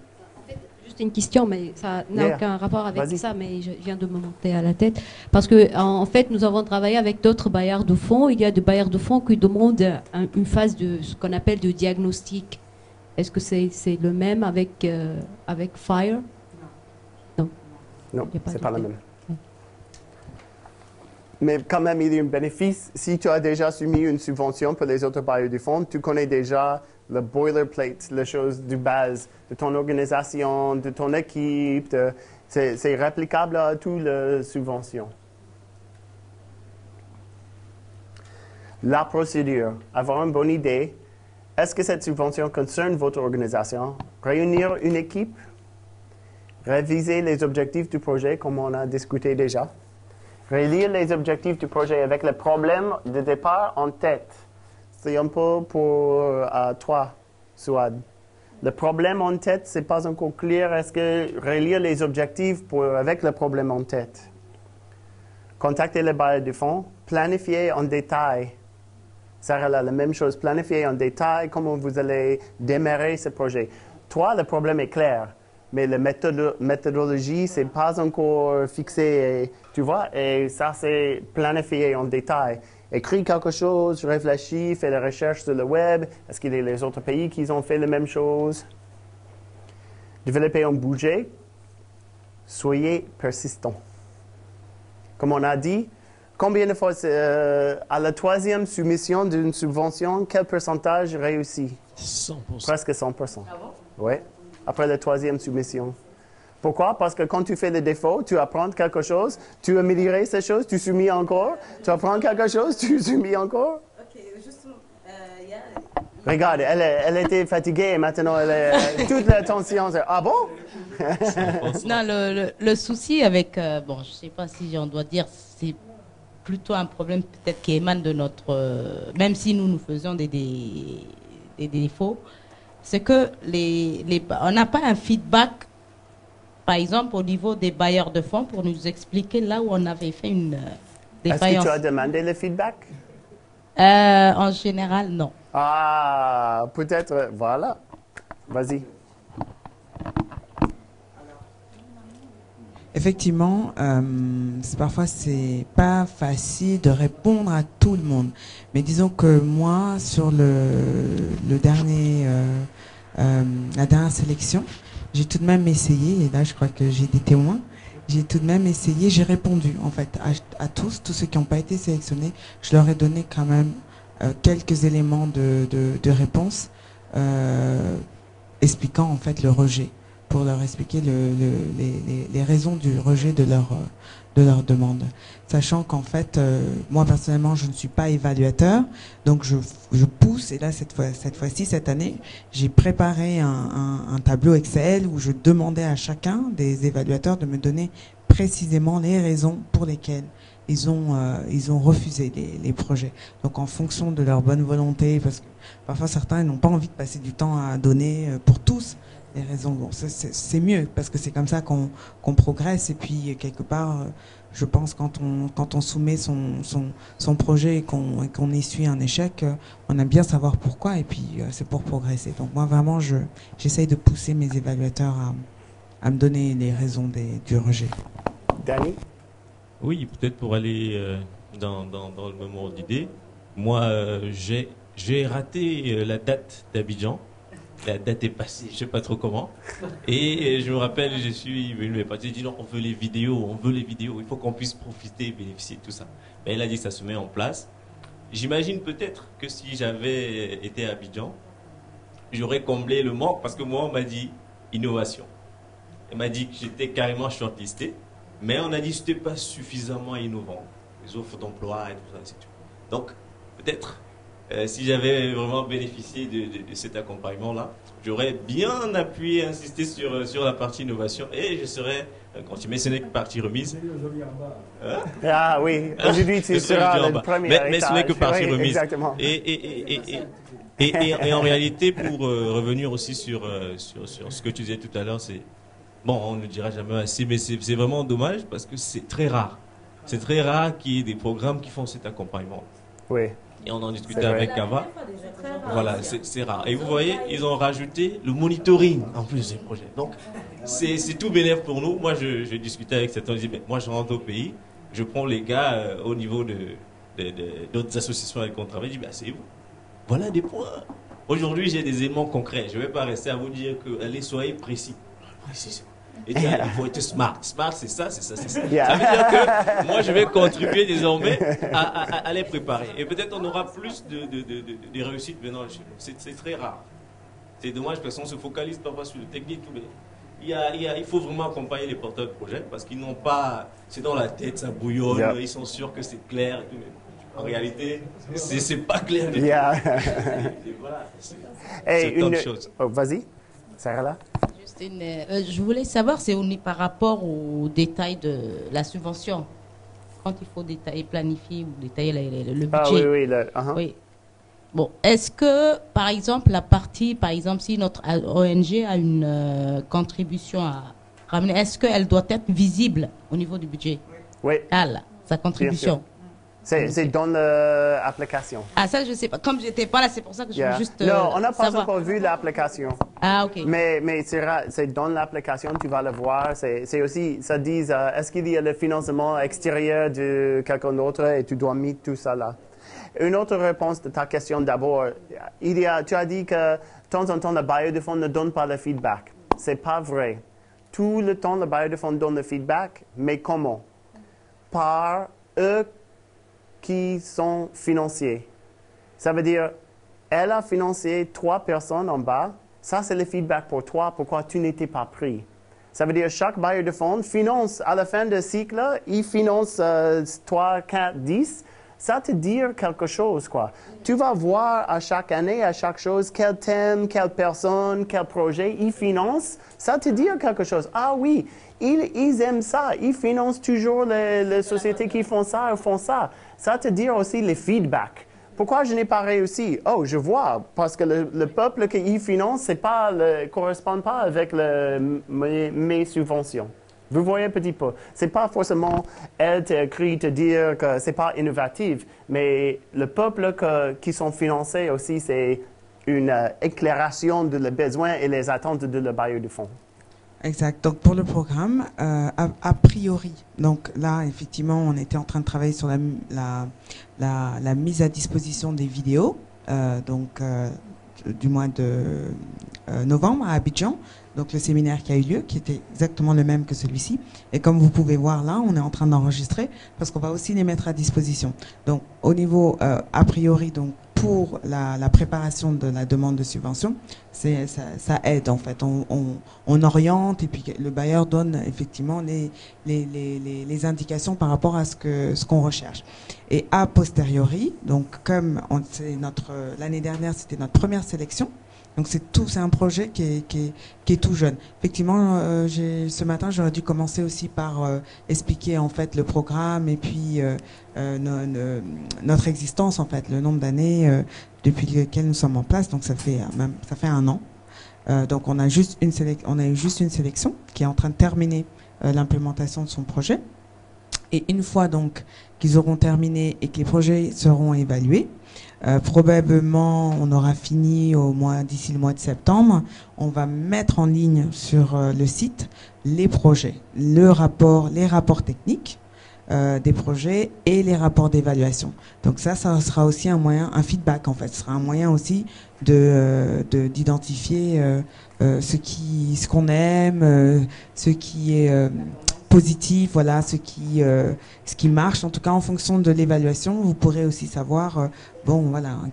Juste une question, mais ça n'a aucun rapport avec ça, mais je viens de me monter à la tête. Parce que, en fait, nous avons travaillé avec d'autres bailleurs de fonds. Il y a des bailleurs de fonds qui demandent une phase de ce qu'on appelle de diagnostic. Est-ce que c'est le même avec FIRE? Non. Non, ce n'est pas le même. Mais quand même, il y a un bénéfice. Si tu as déjà soumis une subvention pour les autres bailleurs du fonds, tu connais déjà le boilerplate, les choses de base de ton organisation, de ton équipe. C'est réplicable à toutes les subventions. La procédure, avoir une bonne idée. Est-ce que cette subvention concerne votre organisation? Réunir une équipe? Réviser les objectifs du projet, comme on a discuté déjà. Relire les objectifs du projet avec le problème de départ en tête. C'est un peu pour toi, Souad. Le problème en tête, ce n'est pas encore clair. Est-ce que relire les objectifs avec le problème en tête? Contacter les bailleurs de fonds. Planifier en détail. Ça la même chose. Planifier en détail comment vous allez démarrer ce projet. Toi, le problème est clair. Mais la méthodologie, ce n'est pas encore fixé, tu vois, et ça, c'est planifié en détail. Écris quelque chose, réfléchis, fais des recherches sur le web. Est-ce qu'il y a les autres pays qui ont fait la même chose? Développer un budget. Soyez persistant. Comme on a dit, combien de fois, à la 3e soumission d'une subvention, quel pourcentage réussit? 100%. Presque 100%. Ah bon? Oui. Après la 3e soumission. Pourquoi? Parce que quand tu fais des défauts, tu apprends quelque chose, tu améliores ces choses, tu soumis encore, tu apprends quelque chose, tu soumis encore. Ok, juste, Regarde, elle était fatiguée et maintenant toute l'attention, c'est ah bon? Non, le souci avec, bon, je ne sais pas si on doit dire, c'est plutôt un problème peut-être qui émane de notre, même si nous faisons des défauts, c'est que on n'a pas un feedback, par exemple, au niveau des bailleurs de fonds pour nous expliquer là où on avait fait une défaillance. Est-ce que tu as demandé le feedback? En général, non. Ah, peut-être, voilà. Vas-y. Effectivement, parfois c'est pas facile de répondre à tout le monde. Mais disons que moi, sur la dernière sélection, j'ai tout de même essayé, et là je crois que j'ai des témoins, j'ai tout de même essayé, j'ai répondu en fait à tous ceux qui n'ont pas été sélectionnés, je leur ai donné quand même quelques éléments de réponse expliquant en fait le rejet, pour leur expliquer les raisons du rejet de leur demande. Sachant qu'en fait, moi personnellement, je ne suis pas évaluateur, donc je pousse, et là cette fois-ci, cette année, j'ai préparé un tableau Excel où je demandais à chacun des évaluateurs de me donner précisément les raisons pour lesquelles ils ont refusé les projets. Donc en fonction de leur bonne volonté, parce que parfois certains n'ont pas envie de passer du temps à donner pour tous les raisons. Bon, c'est mieux parce que c'est comme ça qu'on progresse, et puis quelque part, je pense quand on soumet son projet et qu'on essuie un échec, on aime bien savoir pourquoi, et puis c'est pour progresser. Donc moi vraiment, j'essaye de pousser mes évaluateurs à me donner les raisons du rejet. Danny? Oui, peut-être pour aller dans le même ordre d'idée. Moi, j'ai raté la date d'Abidjan. La date est passée, je ne sais pas trop comment. Et je me rappelle, je suis venu mes parties, j'ai dit non, on veut les vidéos, il faut qu'on puisse profiter et bénéficier de tout ça. Mais elle a dit que ça se met en place. J'imagine peut-être que si j'avais été à Abidjan, j'aurais comblé le manque, parce que moi, on m'a dit innovation. Elle m'a dit que j'étais carrément shortlisté, mais on a dit que ce n'était pas suffisamment innovant. Les offres d'emploi et tout ça, c'est tout. Donc, peut-être, si j'avais vraiment bénéficié de cet accompagnement-là, j'aurais bien appuyé, insisté sur la partie innovation, et je serais continué. Mais ce n'est que partie remise. Hein? Ah oui, aujourd'hui tu seras le premier. Mais ce n'est que partie remise. Exactement. Et en réalité, pour revenir aussi sur ce que tu disais tout à l'heure, c'est bon, on ne dira jamais assez, mais c'est vraiment dommage parce que c'est très rare. C'est très rare qu'il y ait des programmes qui font cet accompagnement. Oui. Et on en discutait avec Kava. Voilà, c'est rare. Et vous voyez, ils ont rajouté le monitoring en plus des projets. Donc, c'est tout bénéfique pour nous. Moi, je discutais avec certains, je disais, moi, je rentre au pays, je prends les gars au niveau d'autres associations avec qui on travaille, je dis, c'est vous. Voilà des points. Aujourd'hui, j'ai des éléments concrets. Je ne vais pas rester à vous dire que, allez, soyez précis. Précis. Et il faut être smart. Smart, c'est ça, c'est ça, c'est ça. Yeah. Ça veut dire que moi, je vais contribuer désormais à les préparer. Et peut-être on aura plus de réussites maintenant chez nous. C'est très rare. C'est dommage parce qu'on se focalise parfois sur le technique. Mais il faut vraiment accompagner les porteurs de projets parce qu'ils n'ont pas... C'est dans la tête, ça bouillonne, ils sont sûrs que c'est clair et tout. Mais En réalité, c'est pas clair. Yeah. Voilà, Hey, tant de choses. Oh, vas-y, Sarah là. Je voulais savoir, c'est par rapport aux détails de la subvention. Quand il faut détailler, planifier ou détailler le budget. Ah oui, oui. Bon, est-ce que, par exemple, si notre ONG a une contribution à ramener, est-ce qu'elle doit être visible au niveau du budget? Oui. Sa contribution. C'est dans l'application. Ah, ça, je ne sais pas. Comme je n'étais pas là, c'est pour ça que je veux juste non, on n'a pas savoir. encore vu l'application. Ah, ok. Mais c'est dans l'application, tu vas le voir. C'est aussi, ça dit, est-ce qu'il y a le financement extérieur de quelqu'un d'autre et tu dois mettre tout ça là. Une autre réponse de ta question d'abord, tu as dit que de temps en temps, le bailleur de fonds ne donne pas le feedback. C'est pas vrai. Tout le temps, le bailleur de fonds donne le feedback, mais comment? Par eux qui sont financiers. Ça veut dire, elle a financé 3 personnes en bas. Ça, c'est le feedback pour toi, pourquoi tu n'étais pas pris. Ça veut dire, chaque bailleur de fonds finance, à la fin du cycle, il finance 3, 4, 10. Ça te dit quelque chose, quoi. Tu vas voir à chaque année, à chaque chose, quel thème, quelle personne, quel projet il finance. Ça te dit quelque chose. Ah oui, ils aiment ça. Ils financent toujours les sociétés qui font ça ou font ça. Ça te dit aussi les feedbacks. Pourquoi je n'ai pas réussi? Oh, je vois, parce que le peuple qu'ils financent ne correspond pas avec mes subventions. Vous voyez un petit peu. Ce n'est pas forcément elle t'écrit te dire que ce n'est pas innovatif, mais le peuple qui sont financés aussi, c'est une éclairation de les besoins et les attentes de le bailleur de fonds. Exact. Donc pour le programme, a priori, donc là effectivement on était en train de travailler sur la mise à disposition des vidéos, du mois de novembre à Abidjan. Donc le séminaire qui a eu lieu, qui était exactement le même que celui-ci. Et comme vous pouvez voir là, on est en train d'enregistrer parce qu'on va aussi les mettre à disposition. Donc au niveau a priori, donc pour la préparation de la demande de subvention, ça aide en fait. On oriente et puis le bailleur donne effectivement les indications par rapport à ce qu'on recherche. Et a posteriori, donc comme l'année dernière c'était notre première sélection. Donc c'est un projet qui est tout jeune. Effectivement, ce matin j'aurais dû commencer aussi par expliquer en fait le programme et puis notre existence en fait, le nombre d'années depuis lesquelles nous sommes en place. Donc ça fait 1 an. Donc on a eu juste une sélection qui est en train de terminer l'implémentation de son projet. Et une fois donc qu'ils auront terminé et que les projets seront évalués, probablement on aura fini d'ici le mois de septembre. On va mettre en ligne sur le site les projets, les rapports techniques des projets et les rapports d'évaluation. Donc ça sera aussi un feedback en fait. Ce sera un moyen aussi d'identifier ce qu'on aime, ce qui est positif, voilà, ce qui marche. En tout cas, en fonction de l'évaluation, vous pourrez aussi savoir,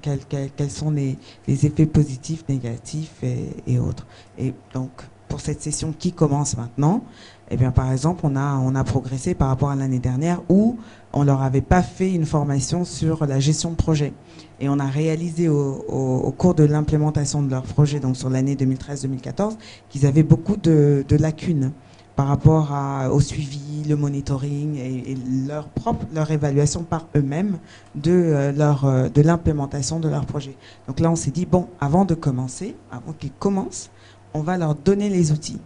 quels sont les effets positifs, négatifs et autres. Et donc, pour cette session qui commence maintenant, eh bien, par exemple, on a progressé par rapport à l'année dernière où on leur avait pas fait une formation sur la gestion de projet. Et on a réalisé au cours de l'implémentation de leur projet, donc sur l'année 2013-2014, qu'ils avaient beaucoup de lacunes par rapport au suivi, le monitoring et leur évaluation par eux-mêmes de l'implémentation de leur projet. Donc là, on s'est dit, avant qu'ils commencent, on va leur donner les outils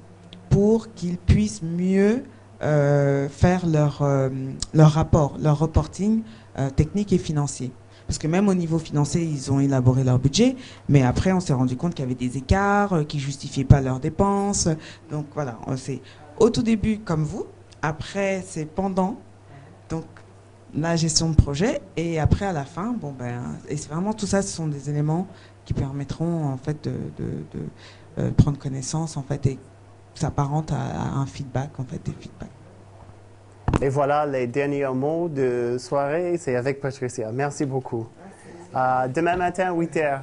pour qu'ils puissent mieux faire leur rapport, leur reporting technique et financier. Parce que même au niveau financier, ils ont élaboré leur budget, mais après, on s'est rendu compte qu'il y avait des écarts qui ne justifiaient pas leurs dépenses. Donc voilà, c'est au tout début comme vous, après c'est pendant, donc la gestion de projet, et après à la fin, et c'est vraiment tout ça, ce sont des éléments qui permettront en fait de prendre connaissance en fait et s'apparente à un feedback en fait, des feedbacks. Et voilà les derniers mots de soirée, c'est avec Patricia. Merci beaucoup. Demain matin, 8h.